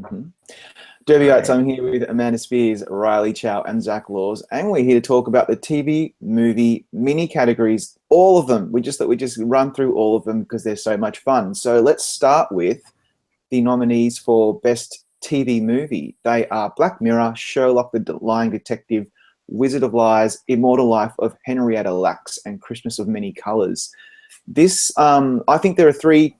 Mhm. Derbyite, Right. I'm here with Amanda Spears, Riley Chow, and Zach Laws, and we're here to talk about the TV, movie, mini categories, all of them. We just thought we'd just run through all of them because they're so much fun. So let's start with the nominees for Best TV Movie. They are Black Mirror, Sherlock the Lying Detective, Wizard of Lies, Immortal Life of Henrietta Lacks, and Christmas of Many Colors. I think there are three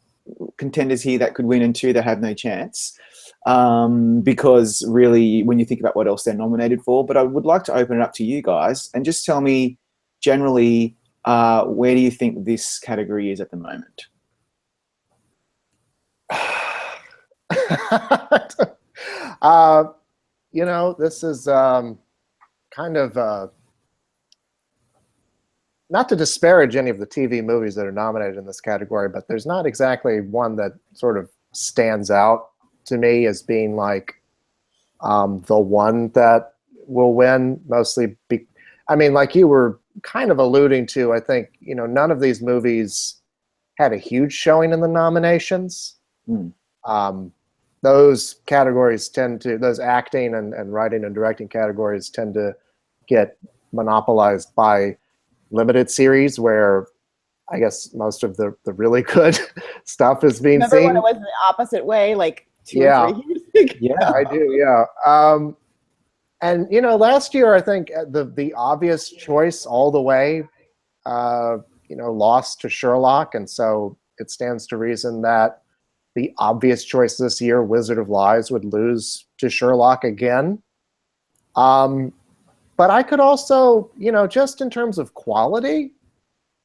contenders here that could win and two that have no chance. Because really, when you think about what else they're nominated for, but I would like to open it up to you guys and just tell me generally, where do you think this category is at the moment? uh, this is kind of not to disparage any of the TV movies that are nominated in this category, but there's not exactly one that sort of stands out to me as being like the one that will win. I mean, like you were kind of alluding to, I think, none of these movies had a huge showing in the nominations. Mm. Those categories those acting and writing and directing categories tend to get monopolized by limited series where I guess most of the really good stuff is being Remember when seen. it was the opposite way, like two Yeah. or 3 years ago? Yeah. I do, yeah. And last year I think the obvious choice all the way, lost to Sherlock, and so it stands to reason that the obvious choice this year, Wizard of Lies, would lose to Sherlock again. But I could also, just in terms of quality,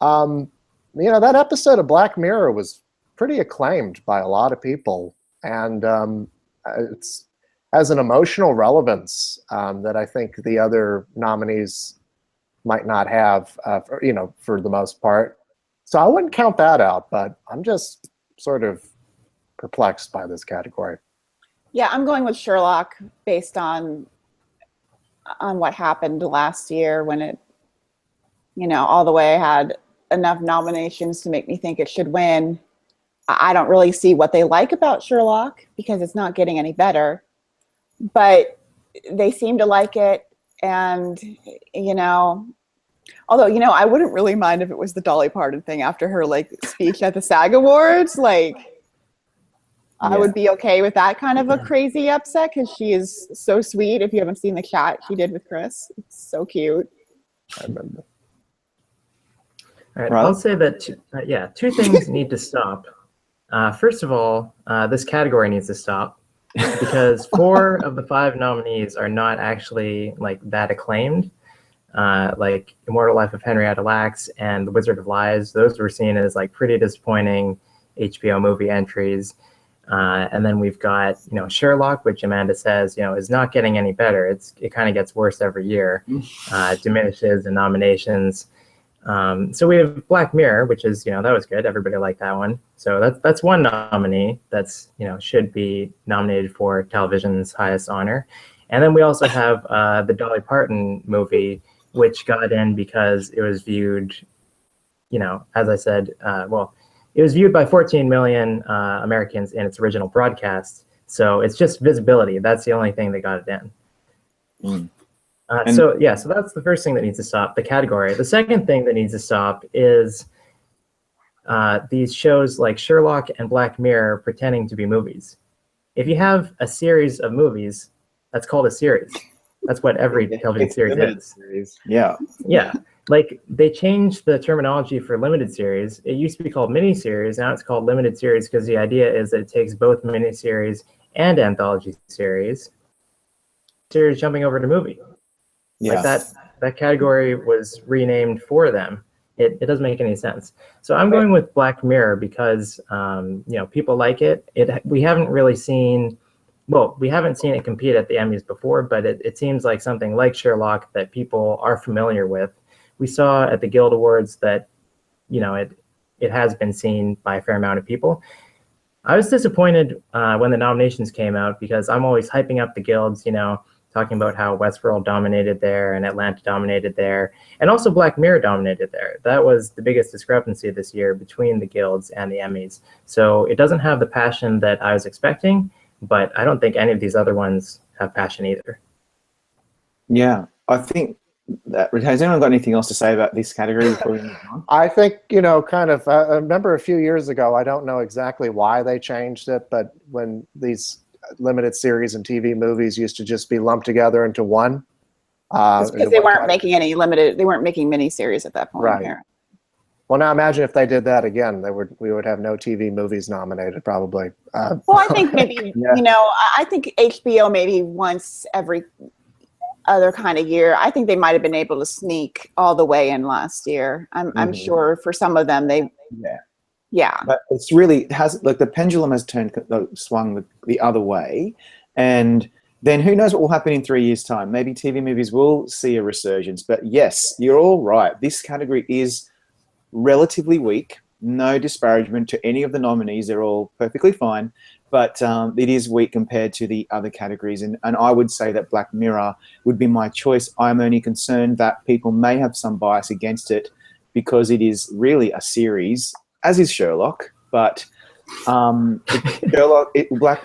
that episode of Black Mirror was pretty acclaimed by a lot of people, and it's has an emotional relevance that I think the other nominees might not have, for the most part. So I wouldn't count that out, but I'm just sort of perplexed by this category. Yeah, I'm going with Sherlock based on what happened last year when it, all the way had enough nominations to make me think it should win. I don't really see what they like about Sherlock because it's not getting any better, but they seem to like it. And, although, I wouldn't really mind if it was the Dolly Parton thing after her speech at the SAG Awards. I would be okay with that kind of a crazy upset because she is so sweet. If you haven't seen the chat she did with Chris, it's so cute. I remember. All right, Right. I'll say that, two things need to stop. First of all, this category needs to stop because 4 of the 5 nominees are not actually that acclaimed. Like Immortal Life of Henrietta Lacks and The Wizard of Lies, those were seen as pretty disappointing HBO movie entries. And then we've got, Sherlock, which Amanda says, is not getting any better. It kind of gets worse every year. It diminishes in nominations. So we have Black Mirror, which is, that was good. Everybody liked that one. So that's one nominee that's, should be nominated for television's highest honor. And then we also have the Dolly Parton movie, which got in because it was viewed, as I said, it was viewed by 14 million Americans in its original broadcast. So it's just visibility. That's the only thing that got it in. Mm. So that's the first thing that needs to stop, the category. The second thing that needs to stop is these shows like Sherlock and Black Mirror pretending to be movies. If you have a series of movies, that's called a series. That's what every television series is. Yeah. Yeah. They changed the terminology for limited series. It used to be called miniseries. Now it's called limited series because the idea is that it takes both miniseries and anthology series jumping over to movie. Yeah. That category was renamed for them. It doesn't make any sense. So I'm going with Black Mirror because people like it. We haven't really seen, we haven't seen it compete at the Emmys before, but it seems like something like Sherlock that people are familiar with. We saw at the Guild Awards that it has been seen by a fair amount of people. I was disappointed when the nominations came out because I'm always hyping up the guilds, talking about how Westworld dominated there and Atlanta dominated there, and also Black Mirror dominated there. That was the biggest discrepancy this year between the guilds and the Emmys. So it doesn't have the passion that I was expecting, but I don't think any of these other ones have passion either. Yeah, I think that. Has anyone got anything else to say about this category before we move on? I think, kind of, I remember a few years ago, I don't know exactly why they changed it, but when these limited series and TV movies used to just be lumped together into one. It's because they weren't making any limited, they weren't making miniseries at that point. Right. Apparently. Well, now imagine if they did that again, we would have no TV movies nominated probably. Well, I think maybe, I think HBO maybe once every other kind of year. I think they might have been able to sneak all the way in last year. I'm sure for some of them yeah. But it's really like the pendulum has swung the other way, and then who knows what will happen in 3 years' time? Maybe TV movies will see a resurgence. But yes, you're all right. This category is relatively weak. No disparagement to any of the nominees. They're all perfectly fine. But it is weak compared to the other categories. And I would say that Black Mirror would be my choice. I'm only concerned that people may have some bias against it because it is really a series, as is Sherlock. But Black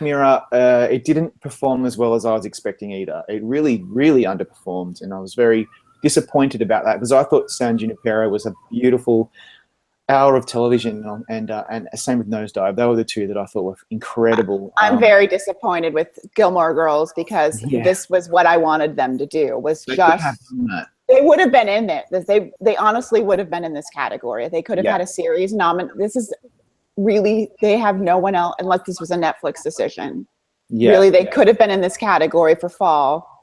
Mirror, it didn't perform as well as I was expecting either. It really, really underperformed. And I was very disappointed about that because I thought San Junipero was a beautiful hour of television, and same with Nosedive. They were the two that I thought were incredible. I'm very disappointed with Gilmore Girls because this was what I wanted them to do. They would have been in it. They honestly would have been in this category. They could have had a series This is really, they have no one else unless this was a Netflix decision. Yeah, really, they could have been in this category for fall.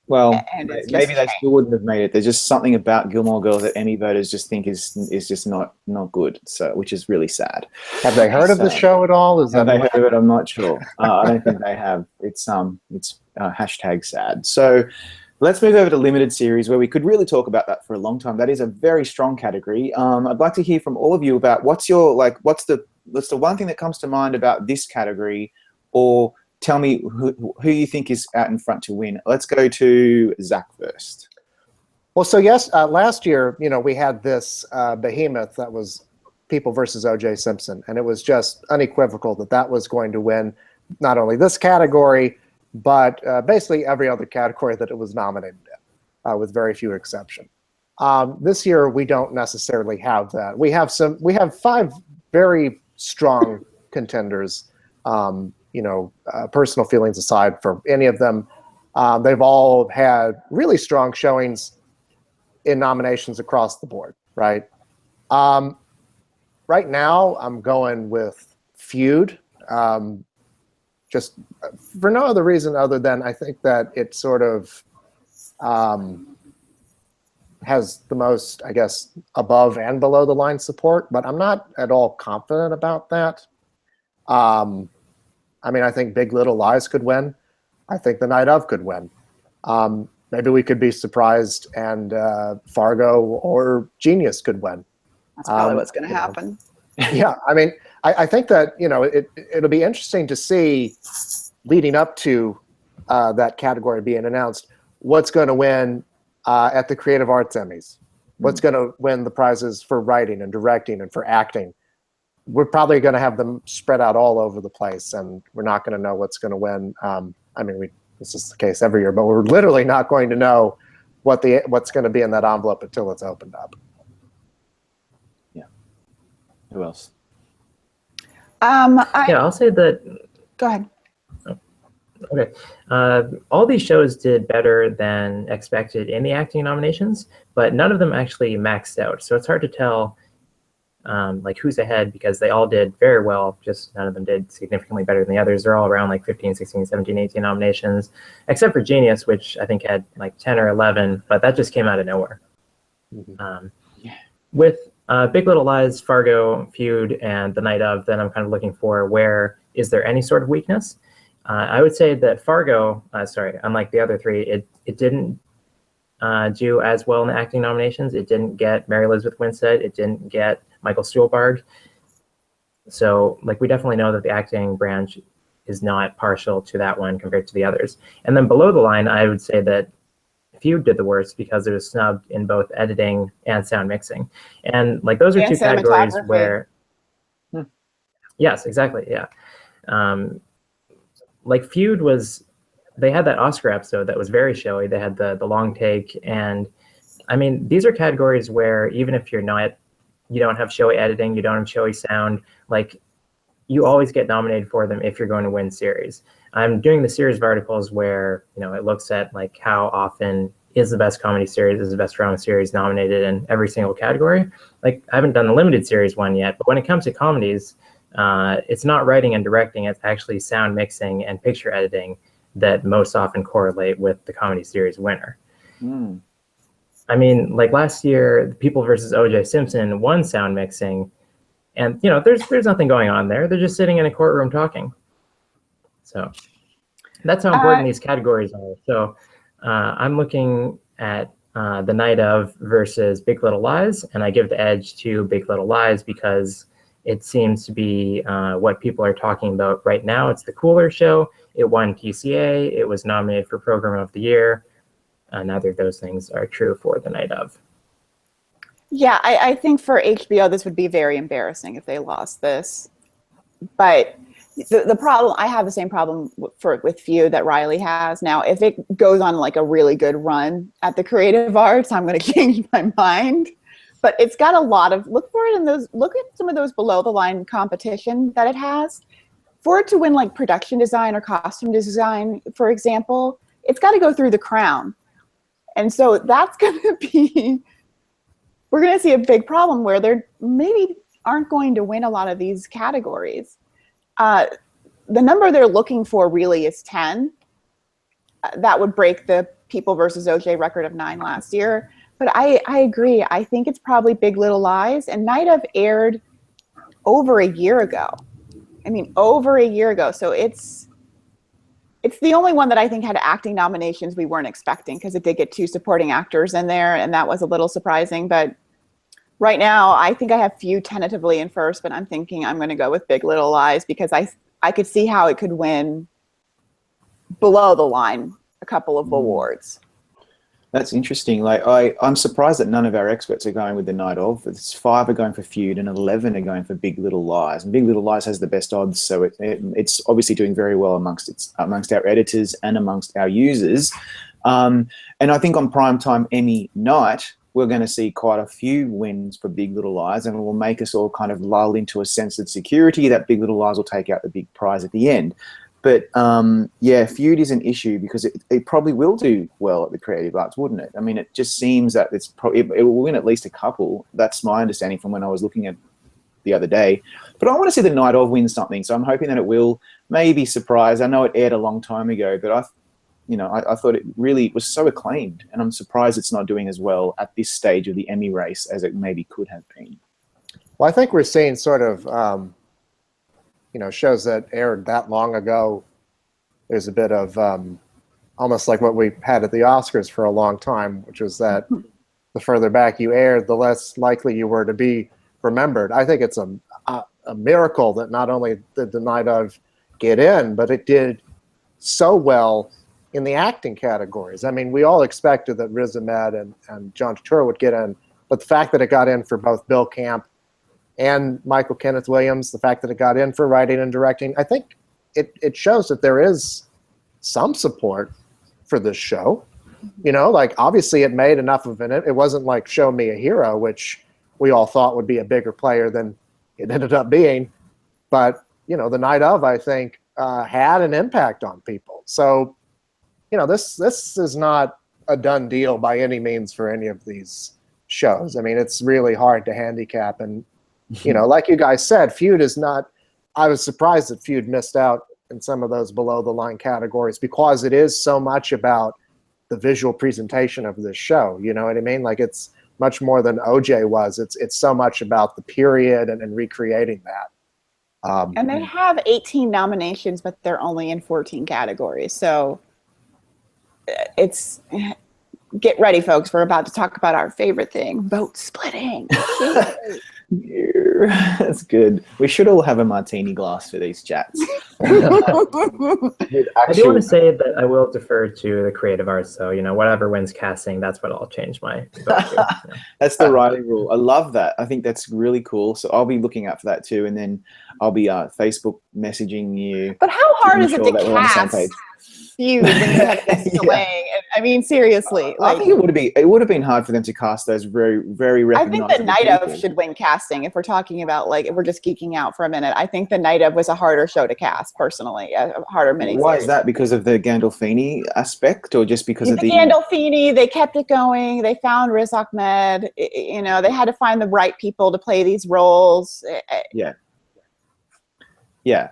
Well, maybe they still wouldn't have made it. There's just something about Gilmore Girls that Emmy voters just think is just not good. So, which is really sad. Have they heard of the show at all? Have they heard of it? I'm not sure. I don't think they have. It's hashtag sad. So, let's move over to limited series, where we could really talk about that for a long time. That is a very strong category. I'd like to hear from all of you about what's the one thing that comes to mind about this category, or tell me who you think is out in front to win. Let's go to Zach first. Well, so yes, last year, we had this behemoth that was People versus O.J. Simpson, and it was just unequivocal that was going to win not only this category, but basically every other category that it was nominated in, with very few exceptions. This year, we don't necessarily have that. We have 5 very strong contenders. Personal feelings aside for any of them, they've all had really strong showings in nominations across the board, right? Right now, I'm going with Feud, just for no other reason other than I think that it sort of has the most, I guess, above and below the line support, but I'm not at all confident about that. I think Big Little Lies could win. I think The Night Of could win. Maybe we could be surprised and Fargo or Genius could win. That's probably what's going to happen. Yeah, I think that it'll be interesting to see leading up to that category being announced what's going to win at the Creative Arts Emmys. What's going to win the prizes for writing and directing and for acting. We're probably going to have them spread out all over the place, and we're not going to know what's going to win. This is the case every year, but we're literally not going to know what's going to be in that envelope until it's opened up. Yeah. Who else? I'll say that. Go ahead. Okay. All these shows did better than expected in the acting nominations, but none of them actually maxed out. So it's hard to tell who's ahead because they all did very well, just none of them did significantly better than the others. They're all around 15, 16, 17, 18 nominations, except for Genius, which I think had 10 or 11, but that just came out of nowhere. With Big Little Lies, Fargo, Feud, and The Night Of, then I'm kind of looking for where is there any sort of weakness. I would say that Fargo, unlike the other 3, it didn't do as well in the acting nominations. It didn't get Mary Elizabeth Winstead. It didn't get Michael Stuhlbarg. So we definitely know that the acting branch is not partial to that one compared to the others. And then below the line, I would say that Feud did the worst because it was snubbed in both editing and sound mixing. And those are 2 categories where, yes, exactly. Yeah. like Feud was, they had that Oscar episode that was very showy. They had the long take, and I mean, these are categories where even if you don't have showy editing, you don't have showy sound, like you always get nominated for them if you're going to win series. I'm doing the series of articles where, it looks at like how often is the best comedy series, is the best drama series nominated in every single category. Like I haven't done the limited series one yet, but when it comes to comedies, it's not writing and directing, it's actually sound mixing and picture editing that most often correlate with the comedy series winner. Mm. I mean, like last year, People versus O.J. Simpson won sound mixing, and there's nothing going on there. They're just sitting in a courtroom talking. So that's how important these categories are. So I'm looking at The Night Of versus Big Little Lies, and I give the edge to Big Little Lies because it seems to be what people are talking about right now. It's the cooler show. It won TCA. It was nominated for Program of the Year. Neither of those things are true for The Night Of. Yeah, I think for HBO, this would be very embarrassing if they lost this. But the problem, I have the same problem with Feud that Riley has. Now, if it goes on like a really good run at the Creative Arts, I'm going to change my mind. But it's got a lot of, look at some of those below the line competition that it has. For it to win like production design or costume design, for example, it's got to go through The Crown. And so that's going to be, we're going to see a big problem where they maybe aren't going to win a lot of these categories. The number they're looking for really is 10. That would break the People versus OJ record of 9 last year. But I agree. I think it's probably Big Little Lies. And Night Of aired over a year ago. I mean, over a year ago. So it's the only one that I think had acting nominations we weren't expecting, because it did get 2 supporting actors in there, and that was a little surprising. But right now, I think I have Feud tentatively in first, but I'm thinking I'm going to go with Big Little Lies because I could see how it could win below the line a couple of awards. That's interesting. Like I'm surprised that none of our experts are going with The Night Of. It's 5 are going for Feud and 11 are going for Big Little Lies. And Big Little Lies has the best odds, so it's obviously doing very well amongst our editors and amongst our users. And I think on primetime Emmy night, we're going to see quite a few wins for Big Little Lies, and it will make us all kind of lull into a sense of security that Big Little Lies will take out the big prize at the end. But yeah, Feud is an issue because it probably will do well at the Creative Arts, wouldn't it? I mean, it just seems that it will win at least a couple. That's my understanding from when I was looking at the other day. But I want to see The Night Of win something, so I'm hoping that it will maybe surprise. I know it aired a long time ago, but I thought it really was so acclaimed, and I'm surprised it's not doing as well at this stage of the Emmy race as it maybe could have been. Well, I think we're seeing sort of shows that aired that long ago. There's a bit of almost like what we had at the Oscars for a long time, which was that the further back you aired, the less likely you were to be remembered. I think it's a miracle that not only did The Night Of get in, but it did so well in the acting categories. I mean, we all expected that Riz Ahmed and John Turturro would get in, but the fact that it got in for both Bill Camp and Michael Kenneth Williams, the fact that it got in for writing and directing, I think it shows that there is some support for this show. Like obviously it made enough of it wasn't like Show Me a Hero, which we all thought would be a bigger player than it ended up being. But, The Night Of, I think, had an impact on people. So, this is not a done deal by any means for any of these shows. I mean, it's really hard to handicap. And, like you guys said, Feud is not, I was surprised that Feud missed out in some of those below the line categories because it is so much about the visual presentation of this show. You know what I mean? Like it's much more than OJ was. It's so much about the period and recreating that. And they have 18 nominations, but they're only in 14 categories. So get ready, folks. We're about to talk about our favorite thing, vote splitting. That's good. We should all have a martini glass for these chats. With I do want to say that I will defer to the creative arts, so whatever wins casting, that's what I'll change my vote to. That's the Riley rule. I love that. I think that's really cool. So I'll be looking out for that too, and then I'll be Facebook messaging you. But how hard is it to that we're on the same cast page. feud when you have this Yeah. delaying? I mean, seriously. I think it would have been hard for them to cast those very, very I recognizable think the Night people. of should win casting. If we're talking about if we're just geeking out for a minute, I think the Night of was a harder show to cast personally, a harder miniseries. Why is that? Because of the Gandolfini aspect, or just because of the Gandolfini? They kept it going. They found Riz Ahmed. They had to find the right people to play these roles. Yeah,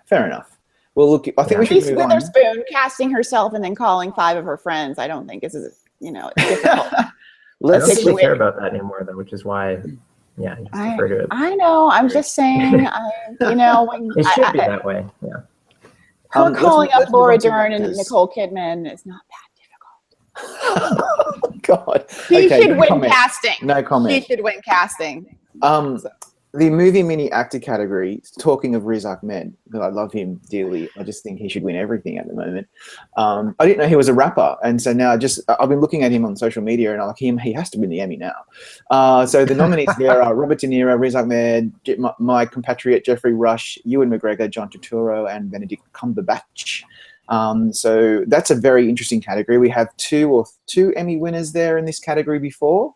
fair enough. Well, look, I think we should Reese move on. Witherspoon casting herself and then calling 5 of her friends. I don't think is difficult. I don't think we care about that anymore, though, which is why, I just refer to it. I know. I'm just saying. It should be that way. Yeah. Her calling let's up Laura move on to Dern and actors. Nicole Kidman is not that difficult. God. She Okay, should no win comment. casting. No comment. She should win casting. The movie mini actor category, talking of Riz Ahmed, because I love him dearly, I just think he should win everything at the moment. I didn't know he was a rapper, and so now I've been looking at him on social media, and I'm like, he has to win the Emmy now. So the nominees there are Robert De Niro, Riz Ahmed, my compatriot Jeffrey Rush, Ewan McGregor, John Turturro, and Benedict Cumberbatch. So that's a very interesting category. We have two Emmy winners there in this category before.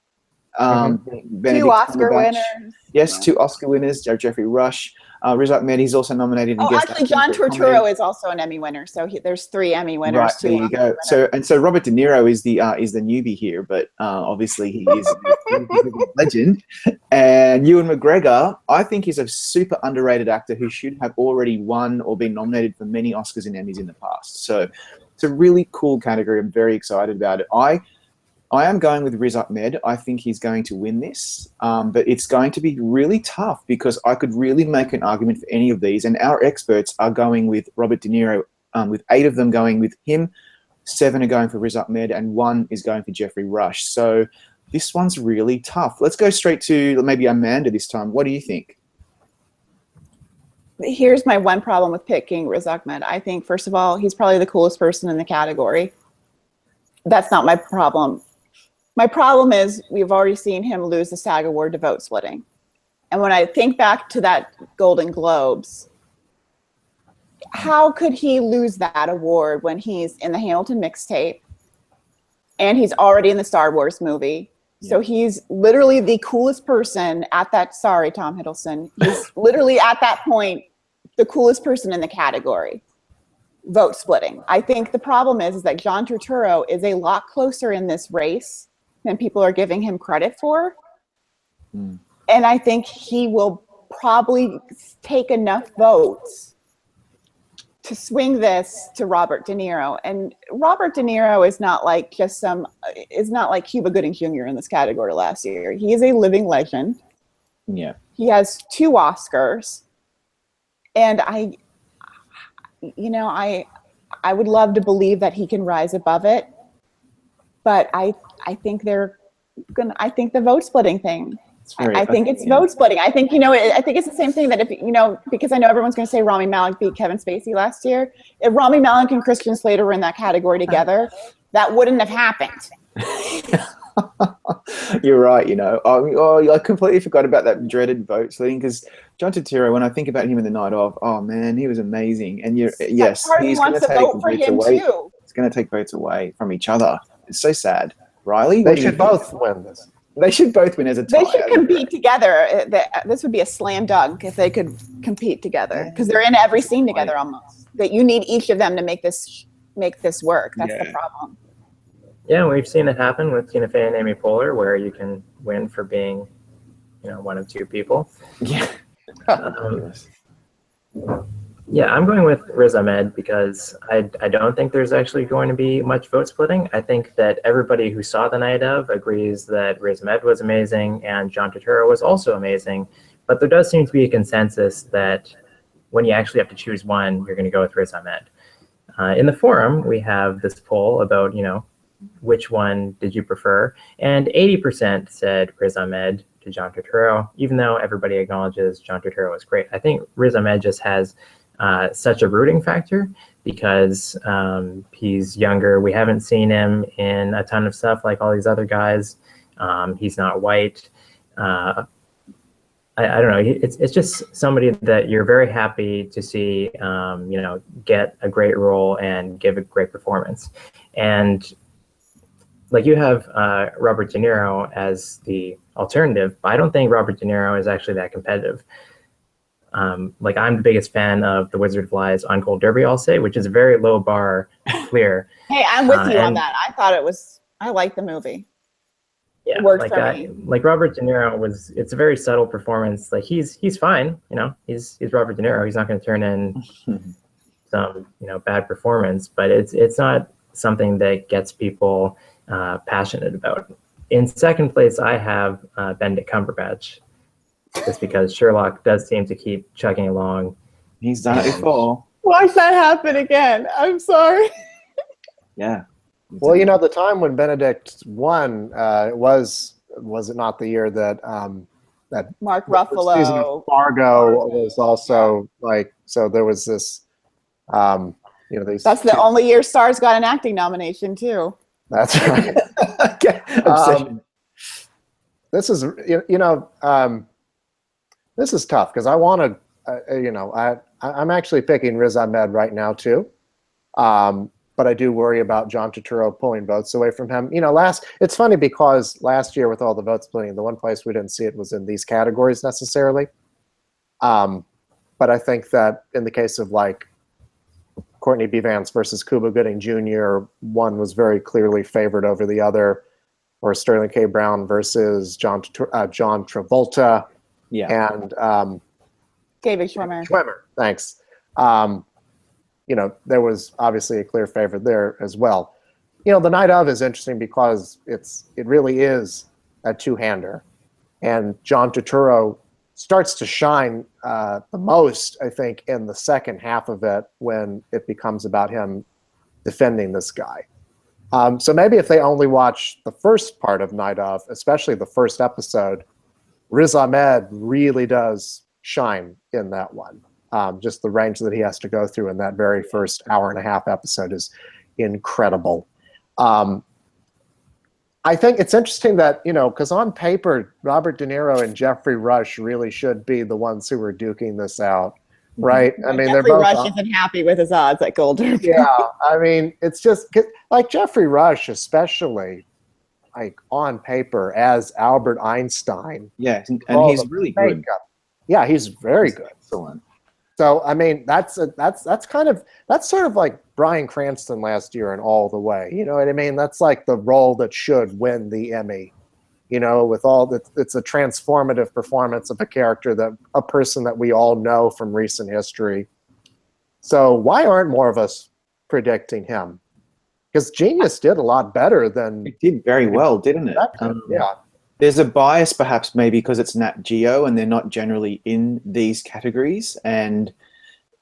Benedict 2 Oscar Cumberbatch. winners. Yes, 2 Oscar winners, Jeffrey Rush. Riz Ahmed, he's also nominated. Actually, John Turturro is also an Emmy winner. So there's 3 Emmy winners. Right, there you go. So Robert De Niro is the newbie here, but obviously he is a legend. And Ewan McGregor, I think, is a super underrated actor who should have already won or been nominated for many Oscars and Emmys in the past. So it's a really cool category. I'm very excited about it. I am going with Riz Ahmed. I think he's going to win this, but it's going to be really tough because I could really make an argument for any of these, and our experts are going with Robert De Niro, with 8 of them going with him, 7 are going for Riz Ahmed, and 1 is going for Jeffrey Rush. So this one's really tough. Let's go straight to maybe Amanda this time. What do you think? Here's my one problem with picking Riz Ahmed. I think, first of all, he's probably the coolest person in the category. That's not my problem. My problem is we've already seen him lose the SAG Award to vote splitting. And when I think back to that Golden Globes, how could he lose that award when he's in the Hamilton mixtape and he's already in the Star Wars movie? Yeah. So he's literally the coolest person at that. Sorry, Tom Hiddleston. He's literally at that point the coolest person in the category. Vote splitting. I think the problem is that John Turturro is a lot closer in this race than people are giving him credit for. And I think he will probably take enough votes to swing this to Robert De Niro. And Robert De Niro is not like Cuba Gooding Jr. in this category last year. He is a living legend. Yeah. He has 2 Oscars. And I would love to believe that he can rise above it. But I think I think the vote splitting thing. I think it's vote splitting. I think, I think it's the same thing that if, because I know everyone's going to say Rami Malek beat Kevin Spacey last year. If Rami Malek and Christian Slater were in that category together, that wouldn't have happened. You're right. I completely forgot about that dreaded vote splitting because John Turturro, when I think about him in the night of, oh man, he was amazing. And yes, he's going to take votes away. Too. He's going to take votes away from each other. It's so sad. Riley, they should both win this. They should both win as a tie. They should compete together. This would be a slam dunk if they could compete together because they're in every scene together almost. That you need each of them to make this work. That's the problem. Yeah, we've seen it happen with Tina Fey and Amy Poehler, where you can win for being, one of 2 people. Yeah. Yeah, I'm going with Riz Ahmed because I don't think there's actually going to be much vote splitting. I think that everybody who saw the night of agrees that Riz Ahmed was amazing and John Turturro was also amazing. But there does seem to be a consensus that when you actually have to choose one, you're going to go with Riz Ahmed. In the forum, we have this poll about, which one did you prefer? And 80% said Riz Ahmed to to John Turturro, even though everybody acknowledges John Turturro is great. I think Riz Ahmed just has such a rooting factor because he's younger. We haven't seen him in a ton of stuff like all these other guys. He's not white. I don't know. It's just somebody that you're very happy to see, get a great role and give a great performance. And like you have Robert De Niro as the alternative, but I don't think Robert De Niro is actually that competitive. Like I'm the biggest fan of The Wizard of Lies on Gold Derby, I'll say, which is a very low bar to clear. Hey, I'm with you on that. I liked the movie. Yeah, it worked for me. Like Robert De Niro it's a very subtle performance. Like he's fine, he's Robert De Niro. He's not going to turn in some, bad performance, but it's not something that gets people passionate about. In second place, I have Benedict Cumberbatch, just because Sherlock does seem to keep chugging along. He's done it before. Watch that happen again. I'm sorry. Yeah. Well, the time when Benedict won was it not the year that that Mark the season of Ruffalo. Fargo was also so there was this these That's the only year Stars got an acting nomination too. That's right. Obsession. This is this is tough because I want to I'm actually picking Riz Ahmed right now too. But I do worry about John Turturro pulling votes away from him. It's funny because last year with all the vote splitting, the one place we didn't see it was in these categories necessarily. But I think that in the case of like Courtney B. Vance versus Cuba Gooding Jr., one was very clearly favored over the other, or Sterling K. Brown versus John Travolta. Yeah. And David Schwimmer. Thanks. There was obviously a clear favorite there as well. The Night Of is interesting because it really is a two-hander. And John Turturro starts to shine the most, I think, in the second half of it when it becomes about him defending this guy. So maybe if they only watch the first part of Night Of, especially the first episode, Riz Ahmed really does shine in that one. Just the range that he has to go through in that very first hour and a half episode is incredible. I think it's interesting that, because on paper, Robert De Niro and Jeffrey Rush really should be the ones who are duking this out, right? I mean, Jeffrey Rush isn't happy with his odds at Gold Derby. Yeah, I mean, it's just like Jeffrey Rush, especially like on paper as Albert Einstein. Yeah, and he's really good. Yeah, he's very good. Excellent. So I mean, that's sort of like Bryan Cranston last year in All the Way. You know what I mean? That's like the role that should win the Emmy. With all that, it's a transformative performance of a person that we all know from recent history. So why aren't more of us predicting him? Because Genius did a lot better than it did very well, didn't it? Yeah. There's a bias, perhaps, maybe because it's Nat Geo and they're not generally in these categories. And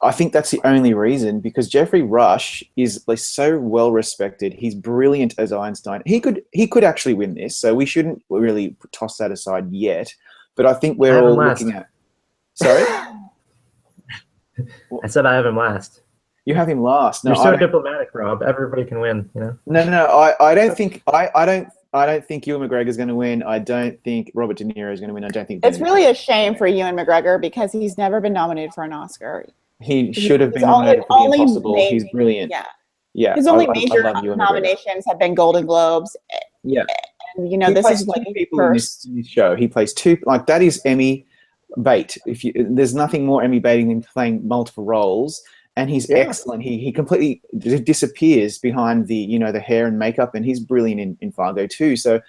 I think that's the only reason, because Jeffrey Rush is like so well respected. He's brilliant as Einstein. He could actually win this, so we shouldn't really toss that aside yet. But I think we're all looking at. Sorry, I said I have him last. You have him last. No, you're so diplomatic, Rob. Everybody can win. No. I don't think. I don't think Ewan McGregor is going to win. I don't think Robert De Niro is going to win. I don't think it's really a shame for Ewan McGregor because he's never been nominated for an Oscar. He should have been nominated for The Impossible. He's brilliant. Yeah. His only major nominations have been Golden Globes. Yeah. And this is like people in this show. He plays two. Like that is Emmy bait. There's nothing more Emmy baiting than playing multiple roles. And he's excellent. He completely disappears behind the the hair and makeup, and he's brilliant in Fargo too. So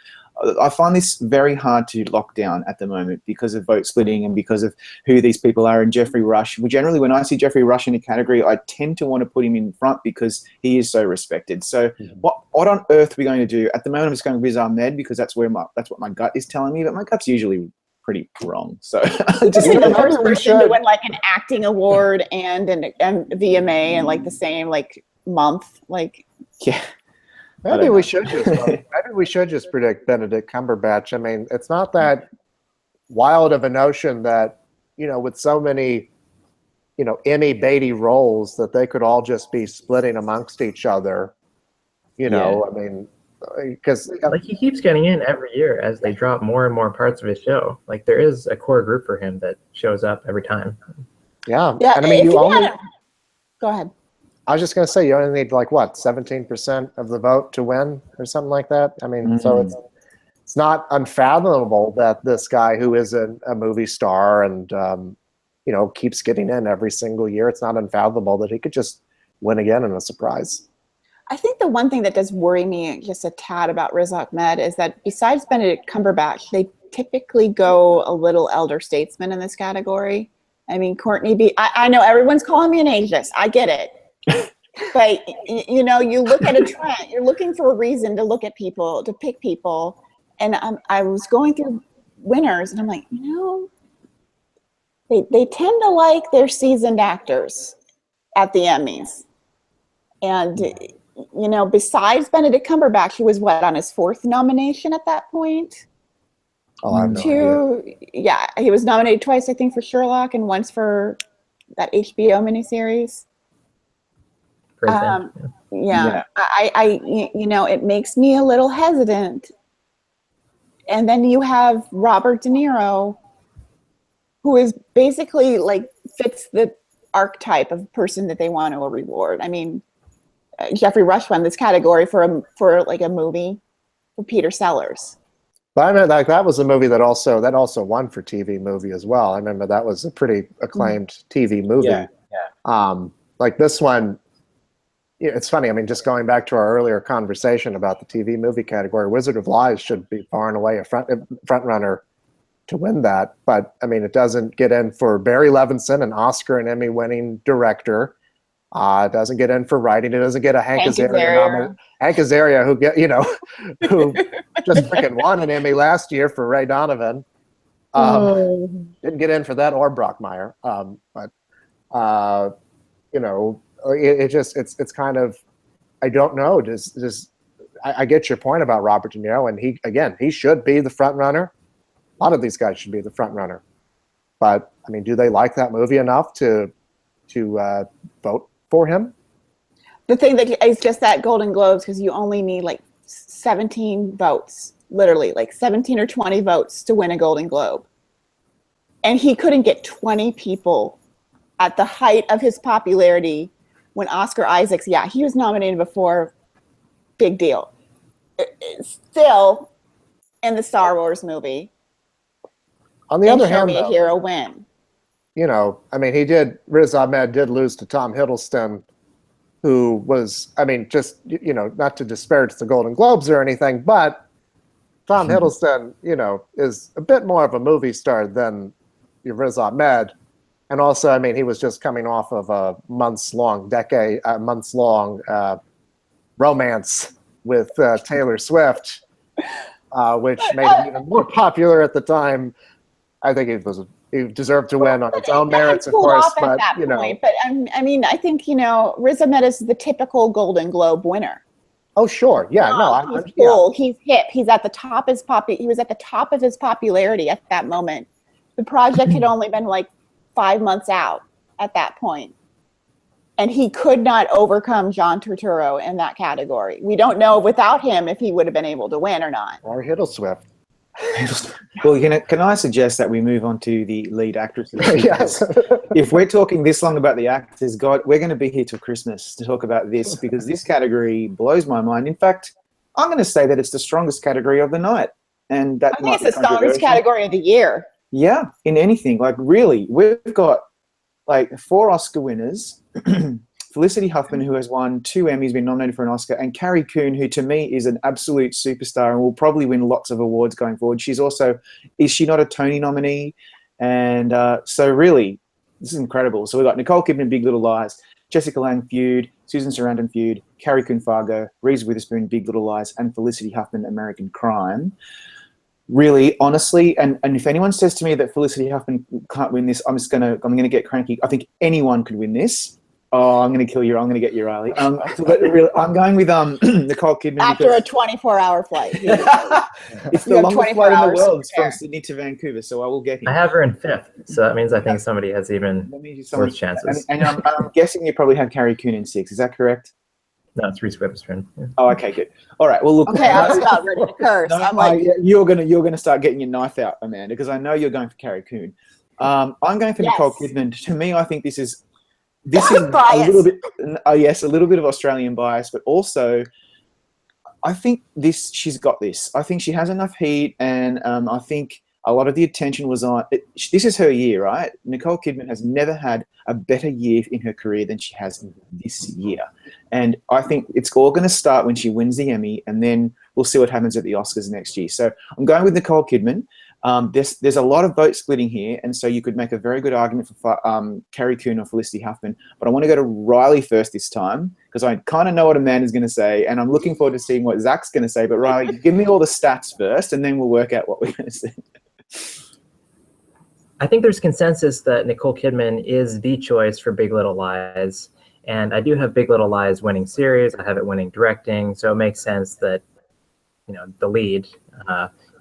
I find this very hard to lock down at the moment because of vote splitting and because of who these people are. And Jeffrey Rush, generally when I see Jeffrey Rush in a category, I tend to want to put him in front because he is so respected. So what on earth are we going to do? At the moment, I'm just going with Riz Ahmed because that's what my gut is telling me, but my gut's usually pretty wrong. So just the first person to win like an acting award and VMA in like the same like month. Like maybe we should just predict Benedict Cumberbatch. I mean, it's not that wild of a notion that, with so many, Emmy Beatty roles, that they could all just be splitting amongst each other. Yeah. I mean, because Like he keeps getting in every year as they drop more and more parts of his show. Like there is a core group for him that shows up every time. yeah, Yeah, and I mean, if he hadn't, go ahead. I was just going to say, you only need like what, 17% of the vote to win or something like that. I mean, so it's not unfathomable that this guy who is a movie star and keeps getting in every single year, it's not unfathomable that he could just win again in a surprise. I think the one thing that does worry me just a tad about Riz Ahmed is that besides Benedict Cumberbatch, they typically go a little elder statesman in this category. I mean, Courtney B. I know everyone's calling me an ageist. I get it. But, you look at a trend. You're looking for a reason to look at people, to pick people. And I was going through winners, and I'm like, they tend to like their seasoned actors at the Emmys. And, besides Benedict Cumberbatch, he was on his 4th nomination at that point? Oh, I have no idea. Yeah, he was nominated twice, I think, for Sherlock and once for that HBO miniseries. Yeah. It makes me a little hesitant. And then you have Robert De Niro, who is basically fits the archetype of person that they want to reward. I mean, Jeffrey Rush won this category for a movie for Peter Sellers. But I remember that was a movie that also won for TV movie as well. I remember that was a pretty acclaimed TV movie. Yeah. Like this one, it's funny. I mean, just going back to our earlier conversation about the TV movie category, Wizard of Lies should be far and away a front runner to win that. But I mean, it doesn't get in for Barry Levinson, an Oscar and Emmy winning director. It doesn't get in for writing. It doesn't get a Hank Azaria. Hank Azaria, who just freaking won an Emmy last year for Ray Donovan. Didn't get in for that or Brockmire. It's kind of, I don't know. I get your point about Robert De Niro, and he should be the front runner. A lot of these guys should be the front runner. But I mean, do they like that movie enough to vote for him? The thing that is just that Golden Globes, because you only need 17 votes, literally 17 or 20 votes to win a Golden Globe. And he couldn't get 20 people at the height of his popularity when Oscar Isaacs, he was nominated before, big deal. Still, in the Star Wars movie, on the other hand, Show Me a Hero win. I mean, Riz Ahmed did lose to Tom Hiddleston, who was, I mean, just, not to disparage the Golden Globes or anything, but Tom Hiddleston, is a bit more of a movie star than Riz Ahmed. And also, I mean, he was just coming off of a months-long romance with Taylor Swift, which made him even more popular at the time. I think he deserved to win on its own merits, of course. But point. But I mean, I think Riz Ahmed is the typical Golden Globe winner. Oh, sure, yeah, he's cool. He's hip. He's at the top. He was at the top of his popularity at that moment. The project had only been 5 months out at that point. And he could not overcome John Turturro in that category. We don't know without him if he would have been able to win or not. Or Hiddleswift. Well, can I suggest that we move on to the lead actresses? Yes. If we're talking this long about the actors, God, we're going to be here till Christmas to talk about this, because this category blows my mind. In fact, I'm going to say that it's the strongest category of the night. And that I think it's the strongest category of the year. Yeah, in anything. Really, we've got 4 Oscar winners. Felicity Huffman, who has won 2 Emmys, been nominated for an Oscar, and Carrie Coon, who to me is an absolute superstar and will probably win lots of awards going forward. Is she not a Tony nominee? And so really, this is incredible. So we've got Nicole Kidman in Big Little Lies, Jessica Lange Feud, Susan Sarandon Feud, Carrie Coon Fargo, Reese Witherspoon Big Little Lies, and Felicity Huffman American Crime. Really, honestly, and if anyone says to me that Felicity Huffman can't win this, I'm going to get cranky. I think anyone could win this. Oh, I'm going to kill you. I'm going to get you, Riley. But really, I'm going with Nicole Kidman After a because 24-hour flight. it's You the have longest 24 flight in the hours to world. It's from prepare. Sydney to Vancouver, so I will get him. I have her in 5th, so that means I think somebody has even Let me worse chances. And I'm guessing you probably have Carrie Coon in 6. Is that correct? No, it's Reese Witherspoon. Yeah. Oh, okay, good. All right. Well, look. Okay, I was about ready to curse. No, I'm like, you're gonna start getting your knife out, Amanda, because I know you're going for Carrie Coon. I'm going for Nicole Yes. Kidman. To me, I think this is a Bias. little bit. Yes, a little bit of Australian bias, but also I think she's got this. I think she has enough heat, and I think a lot of the attention was on it. This is her year, right? Nicole Kidman has never had a better year in her career than she has this year. And I think it's all going to start when she wins the Emmy, and then we'll see what happens at the Oscars next year. So I'm going with Nicole Kidman. There's a lot of vote splitting here, and so you could make a very good argument for Carrie Coon or Felicity Huffman. But I want to go to Riley first this time, because I kind of know what Amanda's going to say, and I'm looking forward to seeing what Zach's going to say. But Riley, give me all the stats first, and then we'll work out what we're going to say. I think there's consensus that Nicole Kidman is the choice for Big Little Lies. And I do have Big Little Lies winning series. I have it winning directing. So it makes sense that, the lead,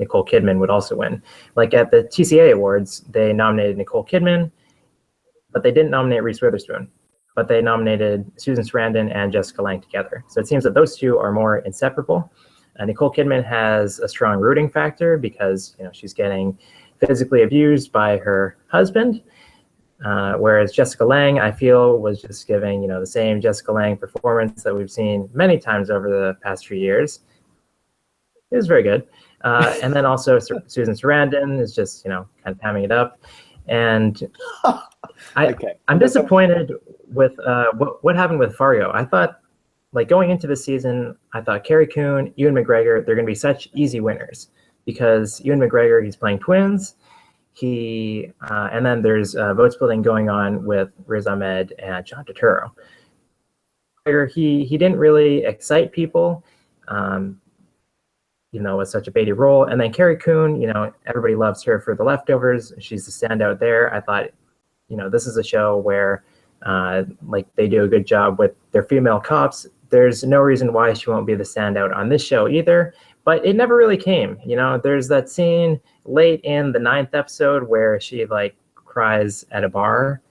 Nicole Kidman, would also win. Like at the TCA Awards, they nominated Nicole Kidman, but they didn't nominate Reese Witherspoon. But they nominated Susan Sarandon and Jessica Lange together. So it seems that those two are more inseparable. Nicole Kidman has a strong rooting factor because she's getting physically abused by her husband, whereas Jessica Lange, I feel, was just giving the same Jessica Lange performance that we've seen many times over the past few years. It was very good, and then also Susan Sarandon is just kind of hamming it up, and I'm disappointed with what happened with Fargo. I thought, going into the season, I thought Carrie Coon, Ewan McGregor, they're going to be such easy winners because Ewan McGregor, he's playing twins. And then there's vote splitting going on with Riz Ahmed and John Turturro. He didn't really excite people, with such a baity role. And then Carrie Coon, everybody loves her for The Leftovers. She's the standout there. I thought, this is a show where they do a good job with their female cops. There's no reason why she won't be the standout on this show either, but it never really came. There's that scene late in the 9th episode where she cries at a bar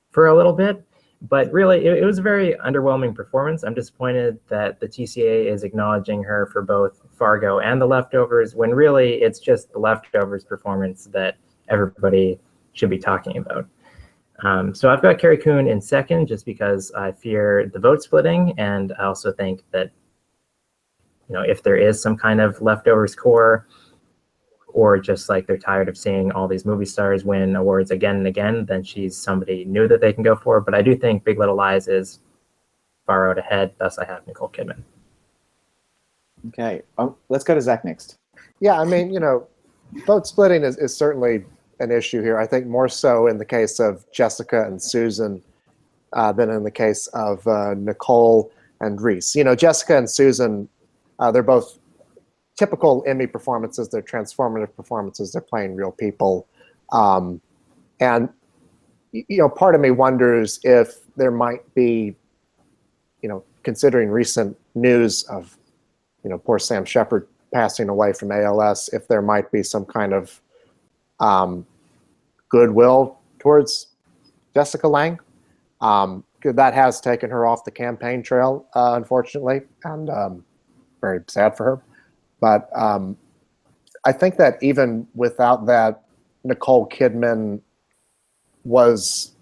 for a little bit, but really it was a very underwhelming performance. I'm disappointed that the TCA is acknowledging her for both Fargo and The Leftovers, when really it's just The Leftovers performance that everybody should be talking about. So I've got Carrie Coon in second just because I fear the vote splitting, and I also think that if there is some kind of Leftovers core, or just they're tired of seeing all these movie stars win awards again and again, then she's somebody new that they can go for. But I do think Big Little Lies is far out ahead, thus I have Nicole Kidman. Okay, let's go to Zach next. Yeah, I mean, vote splitting is certainly an issue here. I think more so in the case of Jessica and Susan than in the case of Nicole and Reese. Jessica and Susan, they're both typical Emmy performances. They're transformative performances. They're playing real people. And part of me wonders if there might be, considering recent news of, poor Sam Shepard passing away from ALS, if there might be some kind of goodwill towards Jessica Lange. That has taken her off the campaign trail, unfortunately, and very sad for her. But I think that even without that, Nicole Kidman was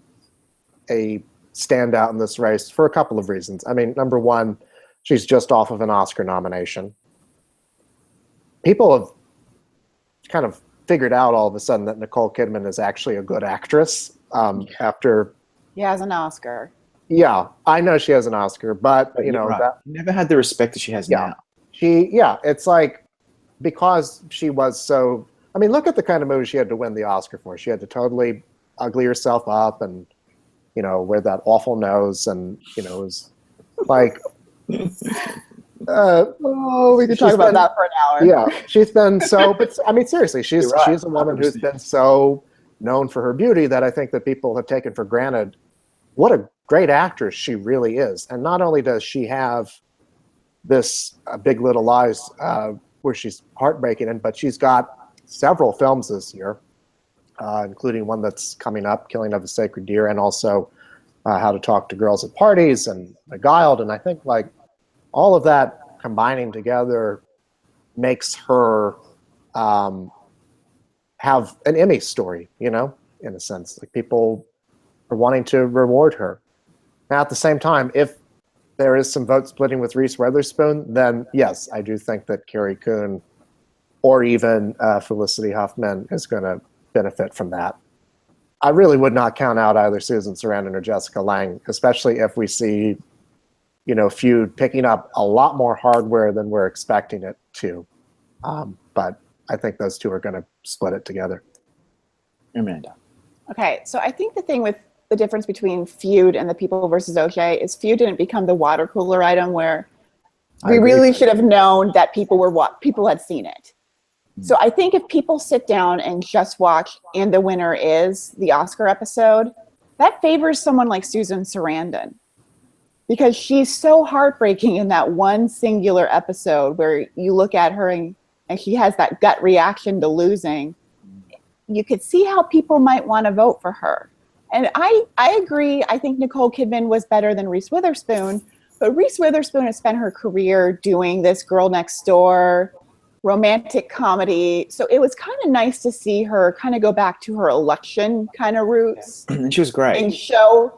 a standout in this race for a couple of reasons. I mean, number one, she's just off of an Oscar nomination. People have kind of figured out all of a sudden that Nicole Kidman is actually a good actress after... She has an Oscar. Yeah, I know she has an Oscar, but Right. That never had the respect that she has now. It's because she was so... I mean, look at the kind of movie she had to win the Oscar for. She had to totally ugly herself up and, wear that awful nose, and, it was like... we could talk about that for an hour. Yeah, she's been so... But, I mean, seriously, she's a woman who's been so known for her beauty that I think that people have taken for granted what a great actress she really is. And not only does she have this Big Little Lies where she's heartbreaking in, but she's got several films this year, including one that's coming up, Killing of a Sacred Deer, and also How to Talk to Girls at Parties and Beguiled. And I think like all of that combining together makes her have an Emmy story, you know, in a sense. Like people are wanting to reward her. Now, at the same time, if there is some vote splitting with Reese Witherspoon, then yes, I do think that Carrie Coon or even Felicity Huffman is going to benefit from that. I really would not count out either Susan Sarandon or Jessica Lange, especially if we see, you know, Feud picking up a lot more hardware than we're expecting it to. But I think those two are going to split it together. Amanda. Okay, so I think the thing with the difference between Feud and The People versus OJ is Feud didn't become the water cooler item where we really should have known that people had seen it. So I think if people sit down and just watch And the Winner Is, the Oscar episode, that favors someone like Susan Sarandon, because she's so heartbreaking in that one singular episode where you look at her and she has that gut reaction to losing. You could see how people might want to vote for her. And I agree. I think Nicole Kidman was better than Reese Witherspoon, but Reese Witherspoon has spent her career doing this girl next door romantic comedy. So it was kind of nice to see her kind of go back to her election kind of roots. And she was great. And show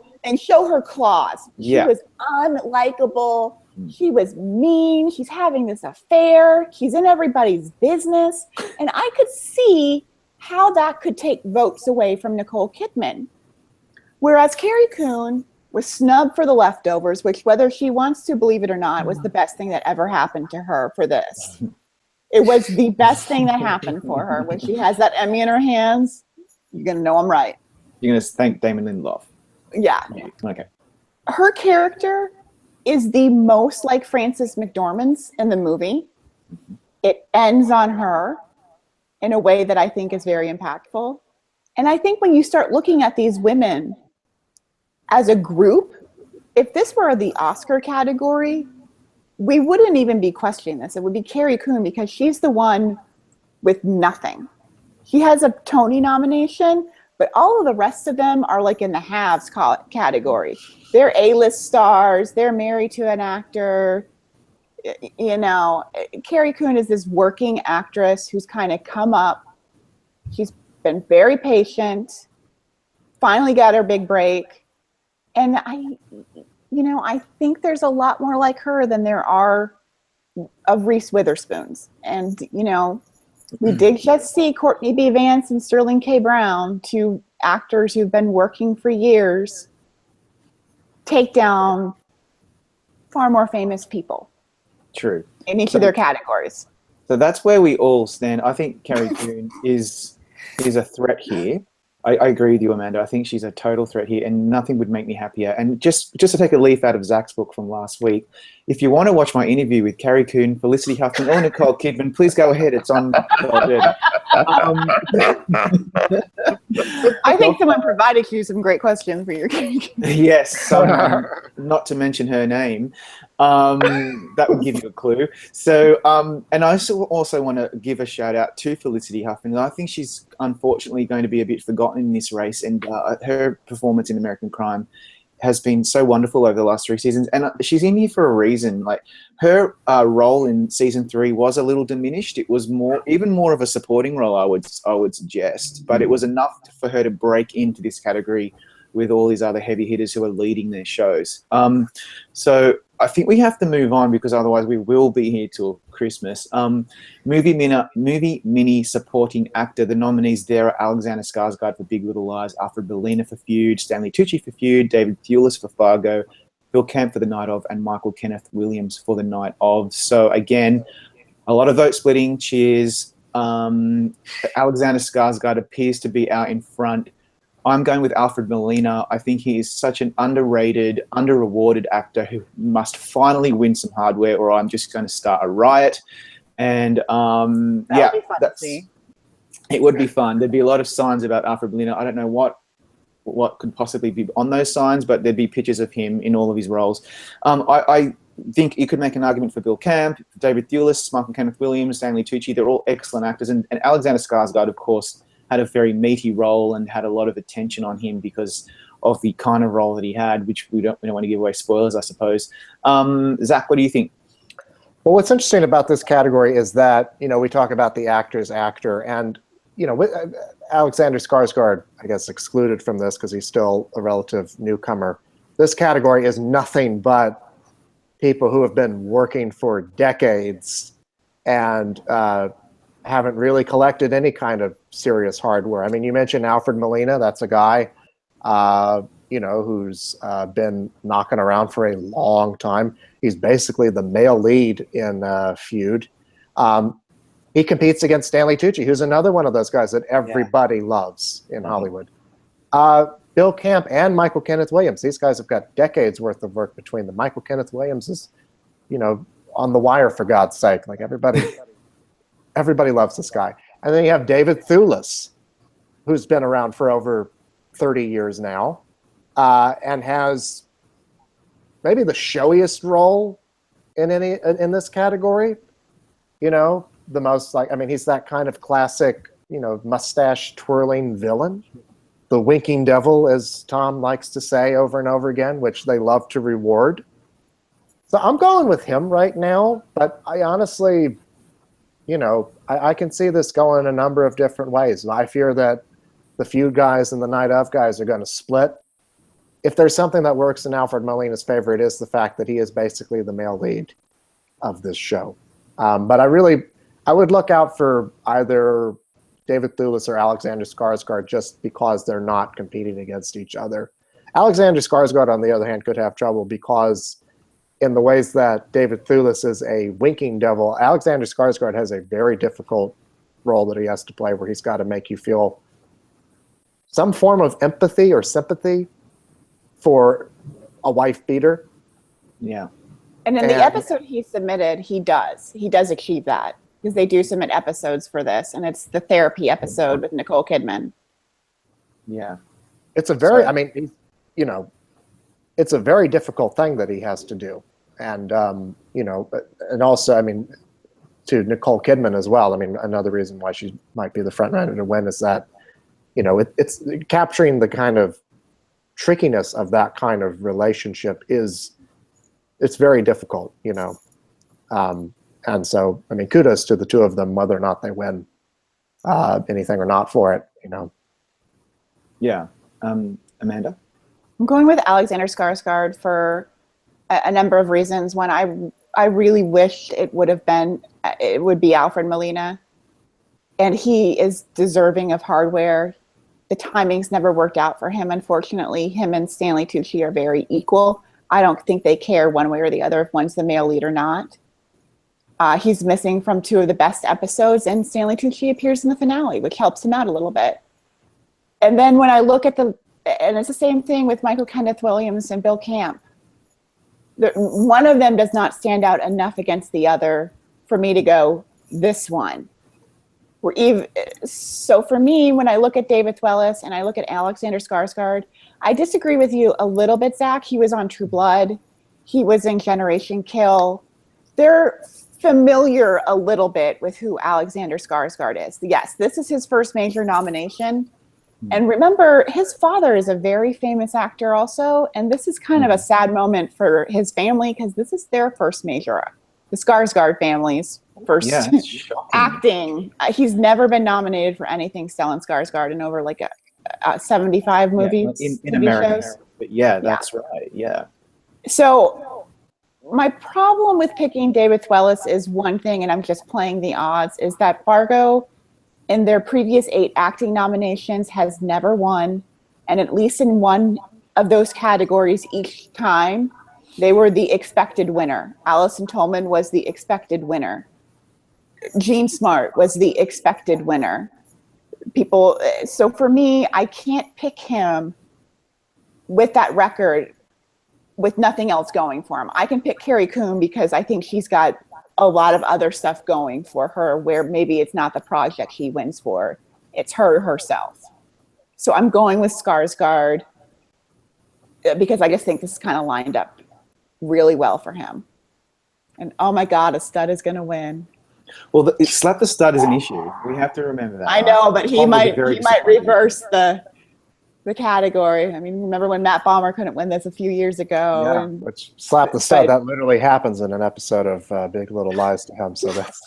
her claws. She Yeah. was unlikable. She was mean. She's having this affair. She's in everybody's business. And I could see how that could take votes away from Nicole Kidman. Whereas Carrie Coon was snubbed for The Leftovers, which, whether she wants to believe it or not, was the best thing that ever happened to her for this. It was the best thing that happened for her. When she has that Emmy in her hands, you're going to know I'm right. You're going to thank Damon Lindelof. Yeah. Okay. Her character is the most like Frances McDormand's in the movie. It ends on her in a way that I think is very impactful. And I think when you start looking at these women as a group, if this were the Oscar category, we wouldn't even be questioning this. It would be Carrie Coon, because she's the one with nothing. She has a Tony nomination, but all of the rest of them are like in the haves category. They're A-list stars. They're married to an actor. You know, Carrie Coon is this working actress who's kind of come up. She's been very patient, finally got her big break. And I think there's a lot more like her than there are of Reese Witherspoons. And, we did just see Courtney B. Vance and Sterling K. Brown, two actors who've been working for years, take down far more famous people. True. In each of their categories. So that's where we all stand. I think Carrie Coon is a threat here. I agree with you, Amanda. I think she's a total threat here, and nothing would make me happier. And just to take a leaf out of Zach's book from last week, if you want to watch my interview with Carrie Coon, Felicity Huffman, or Nicole Kidman, please go ahead. It's on. I think someone provided you some great questions for your cake. Yes, someone, not to mention her name. That would give you a clue. So, and I also want to give a shout out to Felicity Huffman. I think she's unfortunately going to be a bit forgotten in this race, and her performance in American Crime has been so wonderful over the last 3 seasons, and she's in here for a reason. Like, her role in season 3 was a little diminished. It was even more of a supporting role, I would suggest, but it was enough for her to break into this category with all these other heavy hitters who are leading their shows. So I think we have to move on, because otherwise we will be here till Christmas. Movie mini supporting actor. The nominees there are Alexander Skarsgård for Big Little Lies, Alfred Molina for Feud, Stanley Tucci for Feud, David Thewlis for Fargo, Bill Camp for The Night Of, and Michael Kenneth Williams for The Night Of. So again, a lot of vote splitting. Cheers. Alexander Skarsgård appears to be out in front. I'm going with Alfred Molina. I think he is such an underrated, under-rewarded actor who must finally win some hardware, or I'm just going to start a riot. And That would be fun to see. It would be fun. There'd be a lot of signs about Alfred Molina. I don't know what what could possibly be on those signs, but there'd be pictures of him in all of his roles. I think you could make an argument for Bill Camp, David Thewlis, Michael Kenneth Williams, Stanley Tucci. They're all excellent actors. And Alexander Skarsgård, of course, had a very meaty role and had a lot of attention on him because of the kind of role that he had, which we don't want to give away spoilers, I suppose. Zach, what do you think? Well, what's interesting about this category is that, we talk about the actor's actor, and, Alexander Skarsgård, I guess, excluded from this because he's still a relative newcomer. This category is nothing but people who have been working for decades and haven't really collected any kind of serious hardware. I mean, you mentioned Alfred Molina. That's a guy, who's been knocking around for a long time. He's basically the male lead in Feud. He competes against Stanley Tucci, who's another one of those guys that everybody loves in Hollywood. Bill Camp and Michael Kenneth Williams. These guys have got decades worth of work between them. Michael Kenneth Williams is, on The Wire, for God's sake. Like everybody loves this guy. And then you have David Thewlis, who's been around for over 30 years now, and has maybe the showiest role in this category. The most he's that kind of classic, mustache twirling villain, the winking devil, as Tom likes to say over and over again, which they love to reward. So I'm going with him right now, but I honestly, I can see this going a number of different ways. I fear that the Feud guys and the Night Of guys are going to split. If there's something that works in Alfred Molina's favor, it is the fact that he is basically the male lead of this show. But I would look out for either David Thewlis or Alexander Skarsgård just because they're not competing against each other. Alexander Skarsgård, on the other hand, could have trouble because in the ways that David Thewlis is a winking devil, Alexander Skarsgård has a very difficult role that he has to play where he's got to make you feel some form of empathy or sympathy for a wife beater. Yeah. And in the episode he submitted, he does achieve that, because they do submit episodes for this, and it's the therapy episode with Nicole Kidman. Yeah. It's a very, it's a very difficult thing that he has to do. And, and also, to Nicole Kidman as well. Another reason why she might be the front runner to win is that, it's capturing the kind of trickiness of that kind of relationship it's very difficult, and so, kudos to the two of them, whether or not they win anything or not for it, Yeah. Amanda? I'm going with Alexander Skarsgård for a number of reasons. One, I really wished it would be Alfred Molina, and he is deserving of hardware. The timing's never worked out for him, unfortunately. Him and Stanley Tucci are very equal. I don't think they care one way or the other if one's the male lead or not. He's missing from two of the best episodes, and Stanley Tucci appears in the finale, which helps him out a little bit. And then when I look at and it's the same thing with Michael Kenneth Williams and Bill Camp. One of them does not stand out enough against the other for me to go, this one. So for me, when I look at David Thewlis and I look at Alexander Skarsgård, I disagree with you a little bit, Zach. He was on True Blood. He was in Generation Kill. They're familiar a little bit with who Alexander Skarsgård is. Yes, this is his first major nomination. And remember, his father is a very famous actor also, and this is kind of a sad moment for his family because this is their first major, the Skarsgård family's first acting. He's never been nominated for anything, Stellan Skarsgård, in over like a 75 movies. In America. Shows. But that's right. Yeah. So my problem with picking David Thewlis is one thing, and I'm just playing the odds, is that Fargo, in their previous 8 acting nominations, has never won. And at least in one of those categories each time, they were the expected winner. Alison Tolman was the expected winner. Jean Smart was the expected winner. So for me, I can't pick him with that record with nothing else going for him. I can pick Carrie Coon because I think she's got a lot of other stuff going for her where maybe it's not the project she wins for. It's herself. So I'm going with Skarsgård because I just think this is kind of lined up really well for him. And oh my God, a stud is going to win. Well, slap the stud is an issue. We have to remember that. I know, but he Tom will be might very reverse the category. I mean, remember when Matt Bomer couldn't win this a few years ago? Yeah. And Which slap the stud, that literally happens in an episode of Big Little Lies to him. So that's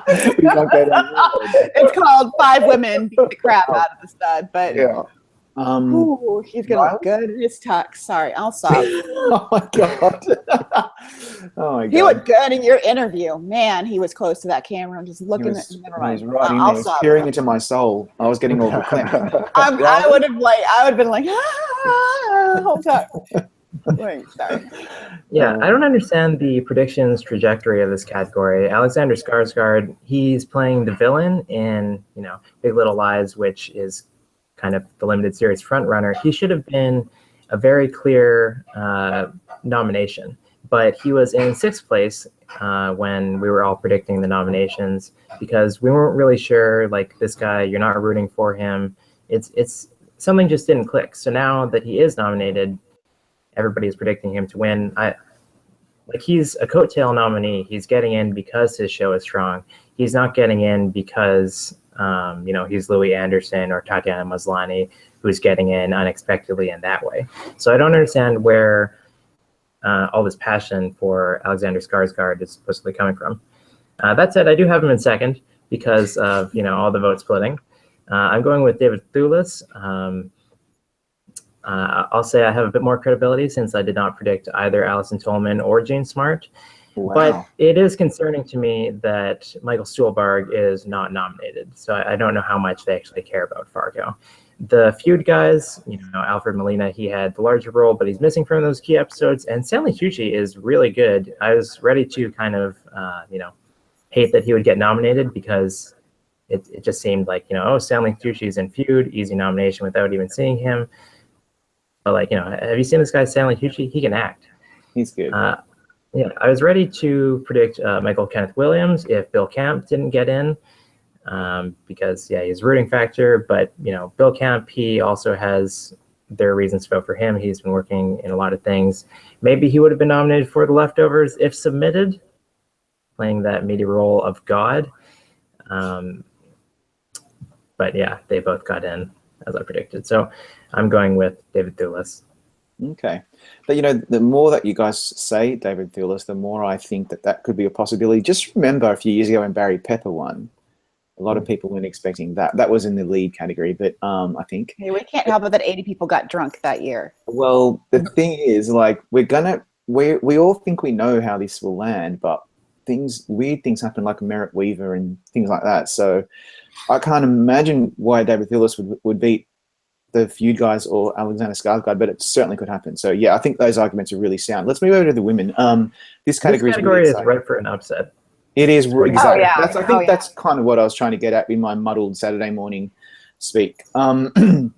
We won't go down there. it's called Five Women Beat the Crap Out of the Stud. But yeah. ooh, he's gonna look good in his tux. Sorry, I'll stop. Oh my God. Oh my God. He looked good in your interview. Man, he was close to that camera. I'm just looking at. Never He mind. was right in there. I'll He was stop. peering into my soul. I was getting all the clip. I would have been like, the whole time. Wait, sorry. Yeah, I don't understand the predictions trajectory of this category. Alexander Skarsgård, he's playing the villain in, Big Little Lies, which is kind of the limited series frontrunner. He should have been a very clear nomination, but he was in sixth place when we were all predicting the nominations because we weren't really sure, like, this guy, you're not rooting for him. It's something just didn't click. So now that he is nominated, everybody is predicting him to win. He's a coattail nominee. He's getting in because his show is strong. He's not getting in because he's Louis Anderson or Tatiana Maslany, who's getting in unexpectedly in that way. So I don't understand where all this passion for Alexander Skarsgård is supposedly coming from. That said, I do have him in second because of all the vote splitting. I'm going with David Thewlis. I'll say I have a bit more credibility since I did not predict either Alison Tolman or Jane Smart. Wow. But it is concerning to me that Michael Stuhlbarg is not nominated. So I don't know how much they actually care about Fargo. The feud guys, Alfred Molina, he had the larger role, but he's missing from those key episodes. And Stanley Tucci is really good. I was ready to kind of, hate that he would get nominated because it just seemed like, Stanley Tucci's in feud, easy nomination without even seeing him. But have you seen this guy, Stanley Tucci? He can act. He's good. Yeah, I was ready to predict Michael Kenneth Williams if Bill Camp didn't get in because, he's a rooting factor. But, Bill Camp, he also has their reasons to vote for him. He's been working in a lot of things. Maybe he would have been nominated for The Leftovers if submitted, playing that meaty role of God. But, they both got in, as I predicted. So I'm going with David Thewlis. Okay. But, the more that you guys say David Thewlis, the more I think that could be a possibility. Just remember a few years ago when Barry Pepper won, a lot of people weren't expecting that. That was in the lead category, but I think... Hey, we can't help it that 80 people got drunk that year. Well, the thing is, we all think we know how this will land, but weird things happen like Merritt Weaver and things like that. So I can't imagine why David Thewlis would beat the feud guys or Alexander Skarsgård, but it certainly could happen. So I think those arguments are really sound. Let's move over to the women. This category is ripe for an upset. It is exactly. Oh, yeah. I think that's kind of what I was trying to get at in my muddled Saturday morning speak. The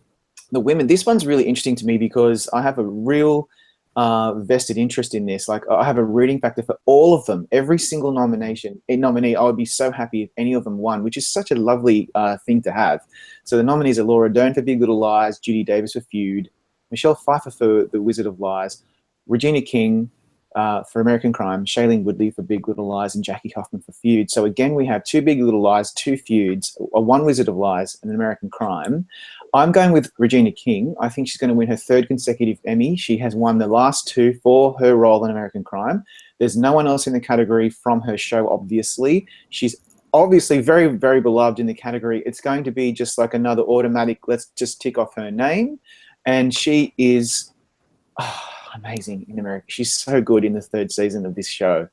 women. This one's really interesting to me because I have a real vested interest in this. Like, I have a rooting factor for all of them. Every single nominee, I would be so happy if any of them won, which is such a lovely thing to have. So the nominees are Laura Dern for Big Little Lies, Judy Davis for Feud, Michelle Pfeiffer for The Wizard of Lies, Regina King for American Crime, Shailene Woodley for Big Little Lies, and Jackie Hoffman for Feud. So again, we have 2 Big Little Lies, 2 Feuds, one Wizard of Lies, and an American Crime. I'm going with Regina King. I think she's going to win her 3rd consecutive Emmy. She has won the last 2 for her role in American Crime. There's no one else in the category from her show, obviously. She's obviously very, very beloved in the category. It's going to be just like another automatic, let's just tick off her name. And she is amazing in America. She's so good in the 3rd season of this show.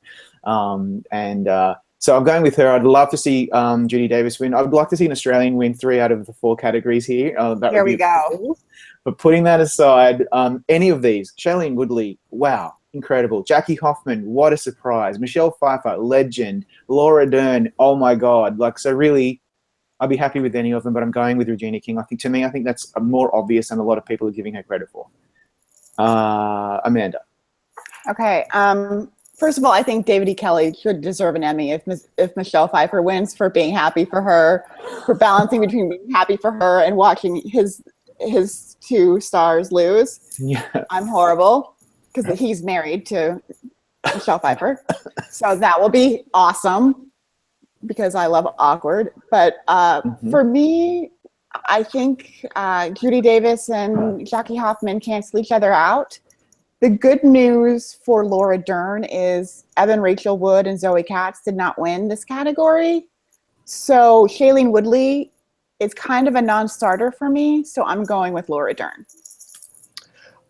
So I'm going with her. I'd love to see Judy Davis win. I'd like to see an Australian win 3 out of the 4 categories here. Here we go. Cool. But putting that aside, any of these, Shailene Woodley, wow, incredible. Jackie Hoffman, what a surprise. Michelle Pfeiffer, legend. Laura Dern, oh my God. So really, I'd be happy with any of them, but I'm going with Regina King. I think that's more obvious than a lot of people are giving her credit for. Amanda. Okay. First of all, I think David E. Kelley should deserve an Emmy if Michelle Pfeiffer wins for being happy for her, for balancing between being happy for her and watching his his two stars lose. Yeah. I'm horrible because he's married to Michelle Pfeiffer. So that will be awesome because I love awkward. But for me, I think Judy Davis and Jackie Hoffman cancel each other out. The good news for Laura Dern is Evan Rachel Wood and Zoe Katz did not win this category. So Shailene Woodley is kind of a non-starter for me. So I'm going with Laura Dern.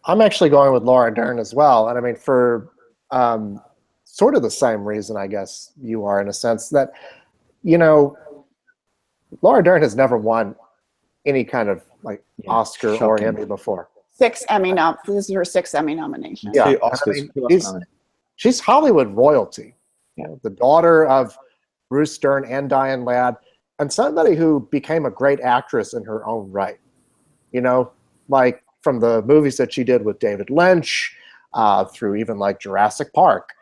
I'm actually going with Laura Dern as well. And I mean, for sort of the same reason, I guess you are, in a sense that, you know, Laura Dern has never won any kind of like Oscar or Emmy before. This is her 6th Emmy nomination. Yeah. 2 I Oscars. mean, she's Hollywood royalty. You know, the daughter of Bruce Dern and Diane Ladd, and somebody who became a great actress in her own right. You know, like from the movies that she did with David Lynch, through even like Jurassic Park.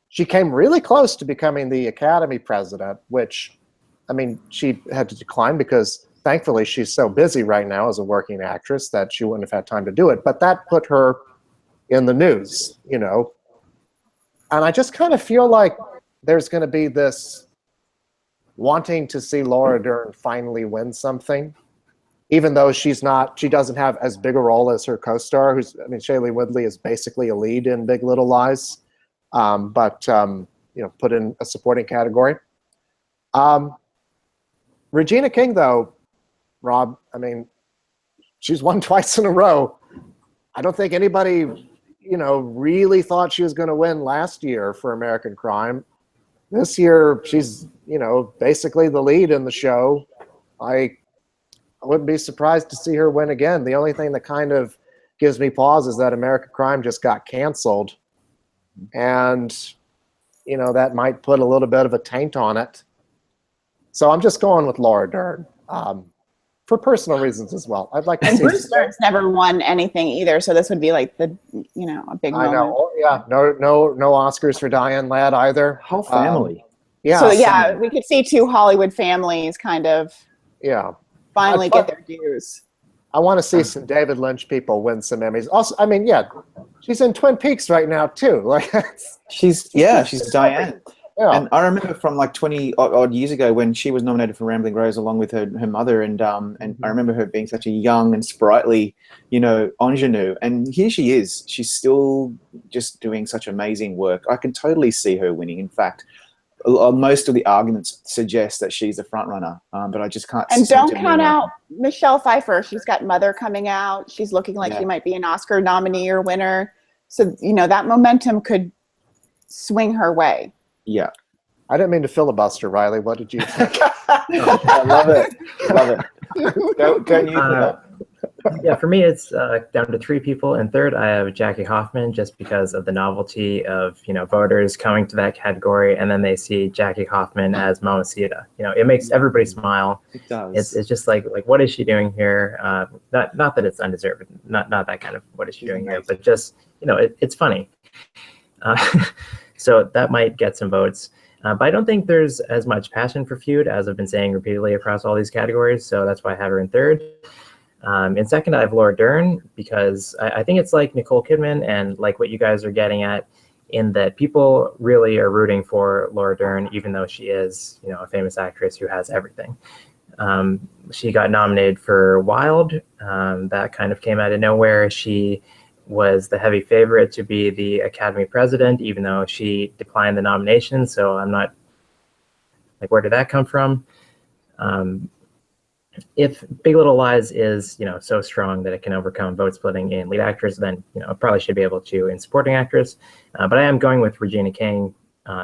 She came really close to becoming the Academy president, which, I mean, she had to decline because thankfully she's so busy right now as a working actress that she wouldn't have had time to do it. But that put her in the news, you know. And I just kind of feel like there's going to be this wanting to see Laura Dern finally win something, even though she doesn't have as big a role as her co-star, Shailene Woodley is basically a lead in Big Little Lies, but you know, put in a supporting category. Regina King, though, Rob, I mean, she's won twice in a row. I don't think anybody, you know, really thought she was going to win last year for American Crime. This year, she's, you know, basically the lead in the show. I wouldn't be surprised to see her win again. The only thing that kind of gives me pause is that American Crime just got canceled. And, you know, that might put a little bit of a taint on it. So I'm just going with Laura Dern. For personal reasons as well. I'd like to see. Bruce Dern's never won anything either, so this would be like the, you know, a big moment. I know. Yeah. No Oscars for Diane Ladd either. Whole family. Yeah. So yeah, we could see 2 Hollywood families kind of finally get their dues. I want to see some David Lynch people win some Emmys. Also, I mean, yeah, she's in Twin Peaks right now too. Like she's Diane. Yeah. And I remember from like 20 odd years ago when she was nominated for Rambling Rose along with her mother, and I remember her being such a young and sprightly, you know, ingenue. And here she is. She's still just doing such amazing work. I can totally see her winning. In fact, most of the arguments suggest that she's a front runner, but I just can't. And don't count out Michelle Pfeiffer. She's got Mother coming out. She's looking like she might be an Oscar nominee or winner. So, you know, that momentum could swing her way. Yeah. I didn't mean to filibuster, Riley. What did you think? I love it. Love it. Go you. Yeah, for me, it's down to 3 people. And third, I have Jackie Hoffman, just because of the novelty of, you know, voters coming to that category, and then they see Jackie Hoffman as Mamacita. You know, it makes everybody smile. It does. It's just like what is she doing here? Not that it's undeserved, not that kind of what is she doing here, but just, you know, it's funny. So that might get some votes. But I don't think there's as much passion for Feud, as I've been saying repeatedly across all these categories. So that's why I have her in third. In second, I have Laura Dern, because I think it's like Nicole Kidman and like what you guys are getting at, in that people really are rooting for Laura Dern, even though she is, you know, a famous actress who has everything. She got nominated for Wild. That kind of came out of nowhere. She was the heavy favorite to be the Academy president, even though she declined the nomination. So I'm not like, where did that come from? If Big Little Lies is, you know, so strong that it can overcome vote splitting in lead actress, then, you know, it probably should be able to in supporting actress. But I am going with Regina King,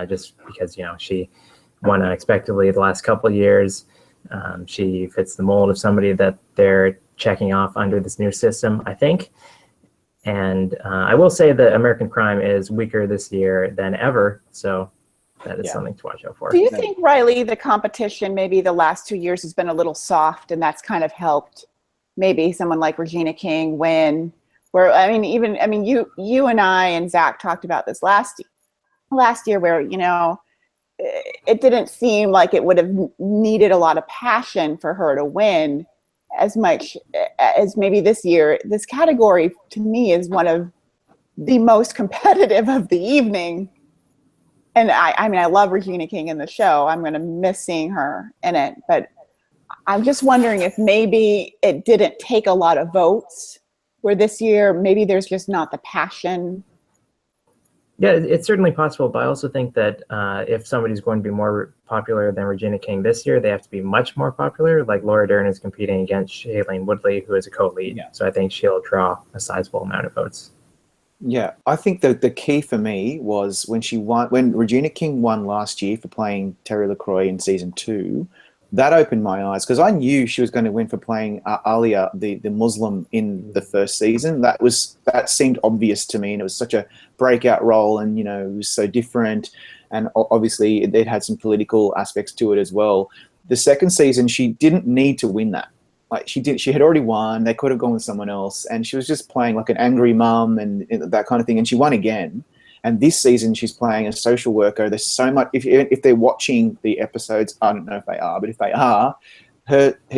just because, you know, she won unexpectedly the last couple of years. She fits the mold of somebody that they're checking off under this new system, I think. And I will say that American Crime is weaker this year than ever, so that is something to watch out for. Do you think, Riley, the competition maybe the last 2 years has been a little soft, and that's kind of helped maybe someone like Regina King win? Where you and I and Zach talked about this last year, where, you know, it didn't seem like it would have needed a lot of passion for her to win. as much as maybe this year. This category to me is one of the most competitive of the evening. And I mean, I love Regina King in the show. I'm going to miss seeing her in it. But I'm just wondering if maybe it didn't take a lot of votes, where this year maybe there's just not the passion. Yeah, it's certainly possible, but I also think that if somebody's going to be more popular than Regina King this year, they have to be much more popular. Like Laura Dern is competing against Shailene Woodley, who is a co-lead. Yeah. So I think she'll draw a sizable amount of votes. Yeah, I think that the key for me was when Regina King won last year for playing Terry LaCroix in season 2. That opened my eyes because I knew she was going to win for playing Alia, the Muslim, in the first season. That seemed obvious to me, and it was such a breakout role, and it was so different, and obviously it had some political aspects to it as well. The second season, she didn't need to win that. Like she had already won. They could have gone with someone else, and she was just playing like an angry mum and that kind of thing. And she won again. And this season, she's playing a social worker. There's so much. If they're watching the episodes, I don't know if they are, but if they are,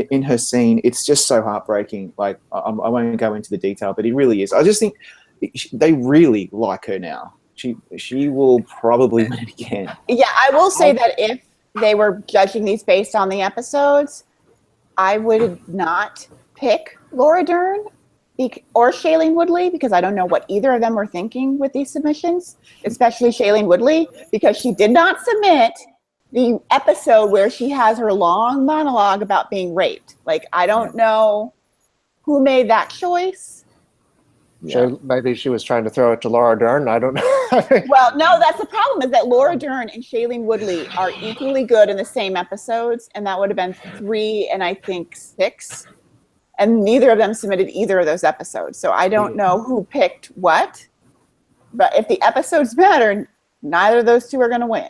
in her scene, it's just so heartbreaking. Like I won't go into the detail, but it really is. I just think they really like her now. She will probably win it again. Yeah, I will say that if they were judging these based on the episodes, I would not pick Laura Dern or Shailene Woodley, because I don't know what either of them were thinking with these submissions, especially Shailene Woodley, because she did not submit the episode where she has her long monologue about being raped. Like, I don't know who made that choice. Yeah. Maybe she was trying to throw it to Laura Dern. I don't know. Well, no, that's the problem, is that Laura Dern and Shailene Woodley are equally good in the same episodes, and that would have been 3 and I think 6. And neither of them submitted either of those episodes. So I don't know who picked what. But if the episodes matter, neither of those two are going to win.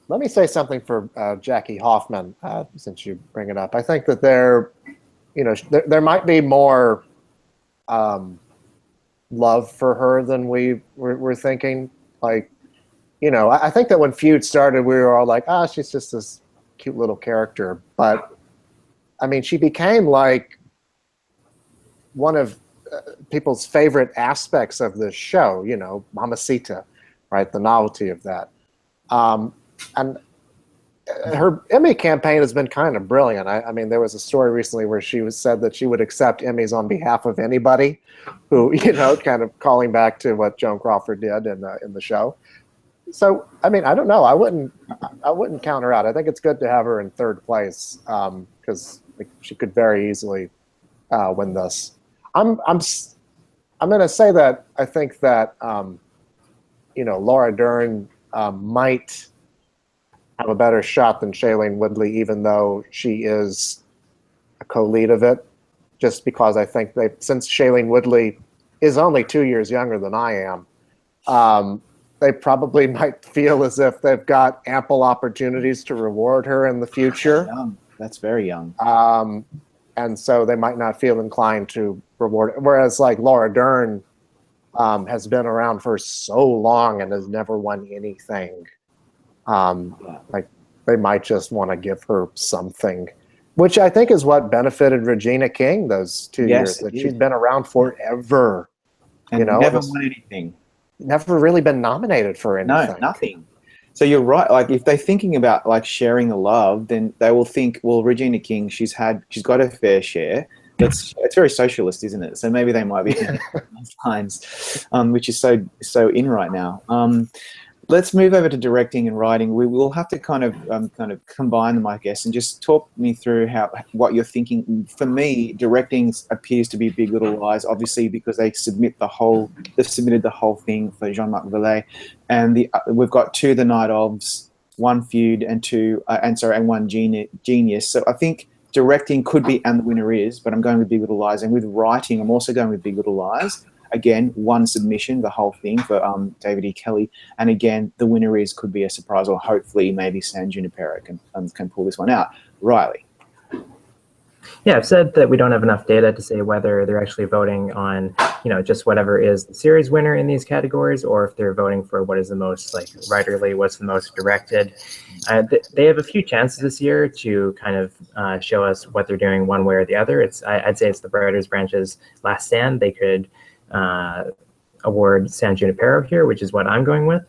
Let me say something for Jackie Hoffman, since you bring it up. I think that there might be more love for her than we're thinking. Like, I think that when Feud started, we were all like, she's just this cute little character. But I mean, she became like one of people's favorite aspects of the show, Mamacita, right? The novelty of that. And her Emmy campaign has been kind of brilliant. I mean, there was a story recently where she said that she would accept Emmys on behalf of anybody who, kind of calling back to what Joan Crawford did in the show. So, I mean, I don't know. I wouldn't count her out. I think it's good to have her in third place because she could very easily win this. I'm going to say that I think that Laura Dern might have a better shot than Shailene Woodley, even though she is a co-lead of it. Just because I think since Shailene Woodley is only 2 years younger than I am, they probably might feel as if they've got ample opportunities to reward her in the future. That's very young. And so they might not feel inclined to reward it. Whereas like Laura Dern has been around for so long and has never won anything. Like they might just want to give her something, which I think is what benefited Regina King those 2 years. That she's been around forever. And never won anything. Never really been nominated for anything. No, nothing. So you're right. Like if they're thinking about like sharing the love, then they will think, well, Regina King, she's got her fair share. It's very socialist, isn't it? So maybe they might be those lines, which is so in right now. Let's move over to directing and writing. We will have to kind of combine them, I guess, and just talk me through what you're thinking. For me, directing appears to be Big Little Lies, obviously because they've submitted the whole thing for Jean-Marc Vallée, and we've got 2 The Night Ofs, 1 Feud, and 1 Genius. So I think directing could be And the Winner Is, but I'm going with Big Little Lies, and with writing, I'm also going with Big Little Lies. Again, 1 submission, the whole thing for David E. Kelly. And again, The Winner Is could be a surprise, or hopefully maybe San Junipero can pull this one out. Riley. Yeah, I've said that we don't have enough data to say whether they're actually voting on, just whatever is the series winner in these categories, or if they're voting for what is the most like writerly, what's the most directed. They have a few chances this year to kind of show us what they're doing one way or the other. I'd say it's the Writers Branch's last stand. They could award San Junipero here, which is what I'm going with,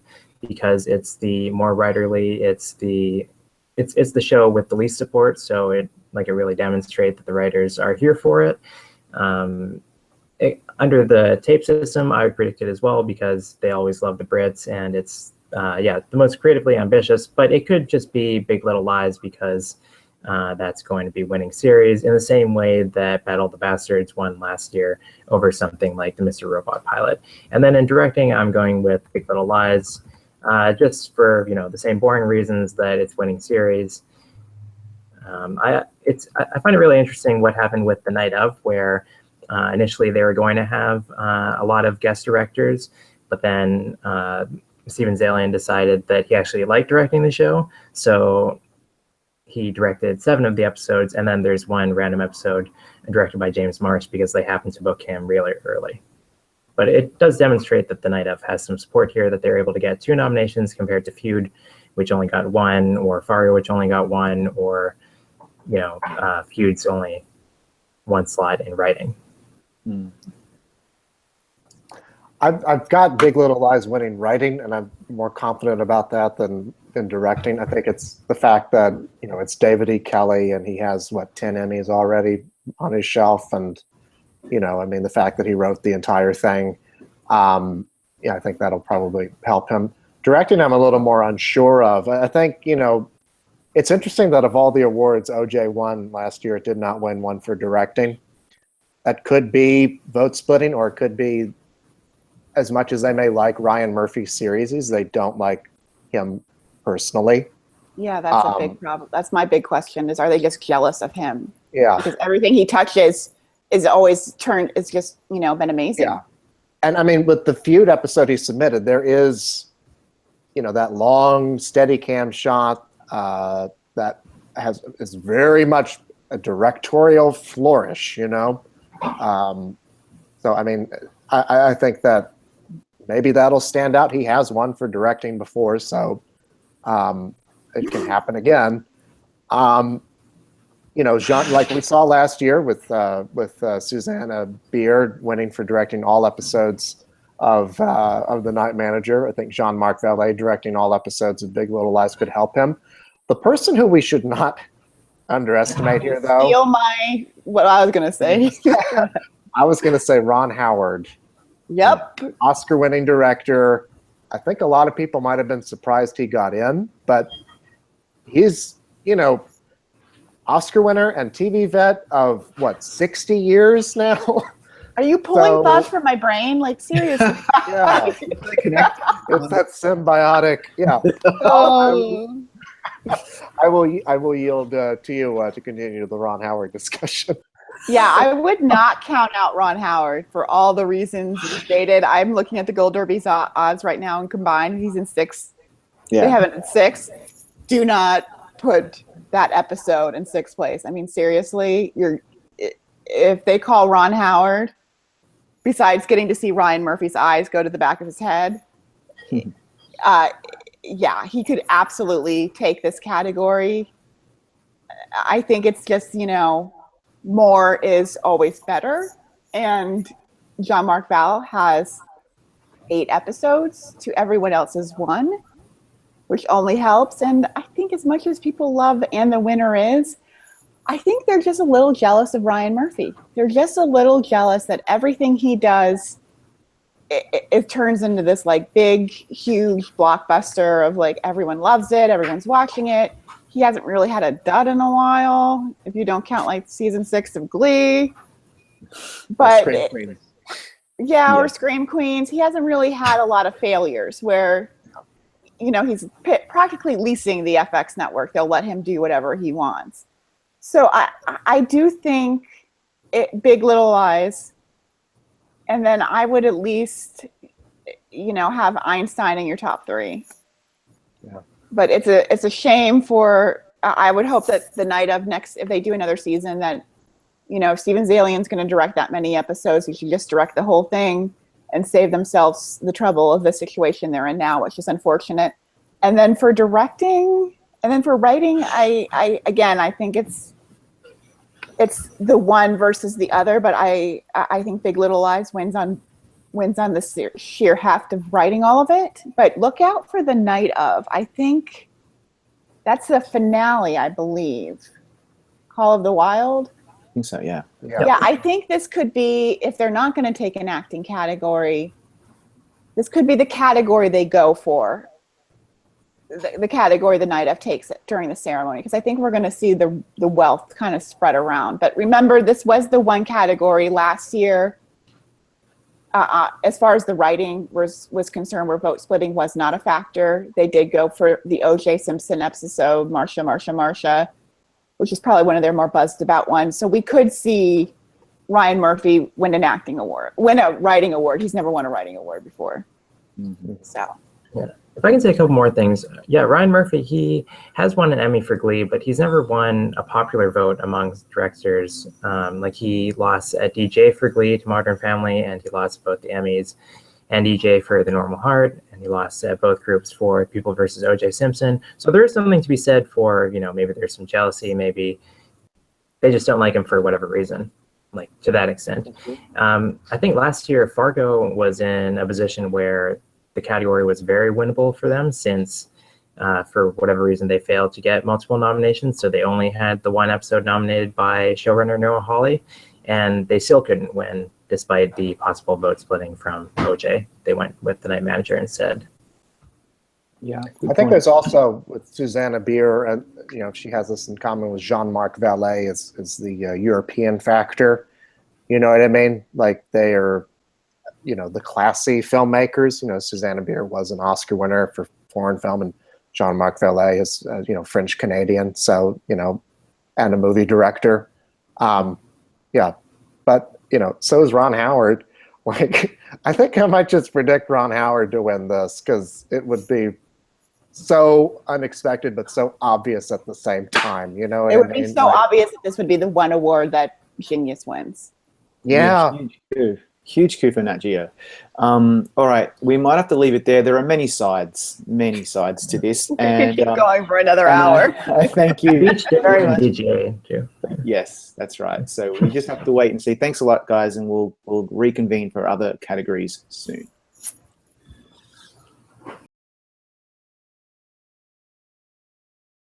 because it's the more writerly. It's the show with the least support, so it really demonstrates that the writers are here for it. Under the tape system, I would predict it as well, because they always love the Brits, and it's the most creatively ambitious. But it could just be Big Little Lies, because that's going to be winning series in the same way that Battle of the Bastards won last year over something like the Mr. Robot pilot. And then in directing, I'm going with Big Little Lies, just for the same boring reasons that it's winning series. I find it really interesting what happened with The Night Of, where initially they were going to have a lot of guest directors, but then Steven Zalian decided that he actually liked directing the show, so he directed 7 of the episodes, and then there's one random episode directed by James Marsh because they happened to book him really early. But it does demonstrate that The Night Of has some support here, that they're able to get 2 nominations compared to Feud, which only got 1, or Fario, which only got 1, or Feud's only 1 slot in writing. I've got Big Little Lies winning writing, and I'm more confident about that than directing. I think it's the fact that it's David E. Kelley, and he has 10 Emmys already on his shelf, and the fact that he wrote the entire thing. I think that'll probably help him. Directing, I'm a little more unsure of. I think it's interesting that of all the awards OJ won last year, it did not win one for directing. That could be vote splitting, or it could be, as much as they may like Ryan Murphy's series, they don't like him personally. Yeah, that's a big problem. That's my big question: are they just jealous of him? Yeah, because everything he touches is always turned. It's just been amazing. Yeah, and with the Feud episode he submitted, there is that long Steadicam shot that is very much a directorial flourish. So I think that maybe that'll stand out. He has won for directing before, so it can happen again. Jean, like we saw last year with Susanna Beard winning for directing all episodes of The Night Manager. I think Jean-Marc Vallée directing all episodes of Big Little Lies could help him. The person who we should not underestimate here, though. Steal what I was going to say. I was going to say Ron Howard. Yep. Oscar-winning director. I think a lot of people might have been surprised he got in, but he's, Oscar winner and TV vet of 60 years now? Are you pulling thoughts from my brain? Like, seriously? Yeah. It's that symbiotic. Yeah. Oh. I will yield to you to continue the Ron Howard discussion. Yeah, I would not count out Ron Howard for all the reasons you stated. I'm looking at the Gold Derby's odds right now, and combined, he's in 6. Yeah. They have it in 6. Do not put that episode in 6th place. Seriously, if they call Ron Howard, besides getting to see Ryan Murphy's eyes go to the back of his head, yeah, he could absolutely take this category. I think it's just, more is always better. And Jean-Marc Vallée has 8 episodes to everyone else's 1, which only helps. And I think as much as people love And the Winner Is, I think they're just a little jealous of Ryan Murphy. They're just a little jealous that everything he does, it turns into this big, huge blockbuster of everyone loves it, everyone's watching it. He hasn't really had a dud in a while, if you don't count season 6 of Glee. But or Scream Queens. He hasn't really had a lot of failures where, he's practically leasing the FX network. They'll let him do whatever he wants. So I do think Big Little Lies, and then I would at least, have Einstein in your top 3. Yeah. But it's a shame for. I would hope that The Night of next, if they do another season, that you know, if Steven Zalian's going to direct that many episodes, he should just direct the whole thing and save themselves the trouble of the situation they're in now, which is unfortunate. And then for directing, and then for writing, I think it's the one versus the other, but I think Big Little Lies wins on the sheer heft of writing all of it. But look out for the night of. I think that's the finale, I believe. Call of the Wild. I think so, yeah. Yeah, I think this could be, if they're not going to take an acting category, this could be the category they go for. The category the night of takes it during the ceremony, because I think we're going to see the wealth kind of spread around. But remember, this was the one category last year, as far as the writing was concerned, where vote splitting was not a factor. They did go for the O.J. Simpson episode, Marsha, which is probably one of their more buzzed about ones. So we could see Ryan Murphy win a writing award. He's never won a writing award before. Mm-hmm. So. Yeah. If I can say a couple more things. Yeah, Ryan Murphy, he has won an Emmy for Glee, but he's never won a popular vote amongst directors. Like he lost at DJ for Glee to Modern Family, and he lost both the Emmys, and EJ for The Normal Heart, and he lost at both groups for People versus O.J. Simpson. So there is something to be said for, you know, maybe there's some jealousy, maybe they just don't like him for whatever reason, like to that extent. I think last year Fargo was in a position where the category was very winnable for them, since for whatever reason they failed to get multiple nominations. So they only had the one episode nominated by showrunner Noah Hawley, and they still couldn't win despite the possible vote splitting from OJ. They went with The Night Manager instead. Yeah, I think there's also with Susanna Bier, and you know, she has this in common with Jean-Marc Vallée, is the European factor. You know what I mean? Like they are, you know, the classy filmmakers. You know, Susanna Bier was an Oscar winner for foreign film, and Jean-Marc Vallée is, you know, French Canadian. So, you know, and a movie director. Yeah, but you know, so is Ron Howard. Like, I think I might just predict Ron Howard to win this, because it would be so unexpected but so obvious at the same time. You know what It I would mean? be so obvious that this would be the one award that Genius wins. Yeah. Huge coup for Nat Geo. All right, we might have to leave it there. There are many sides to this. We And could keep going for another hour. I thank you very much. DJ too. Yes, that's right. So we just have to wait and see. Thanks a lot, guys, and we'll reconvene for other categories soon.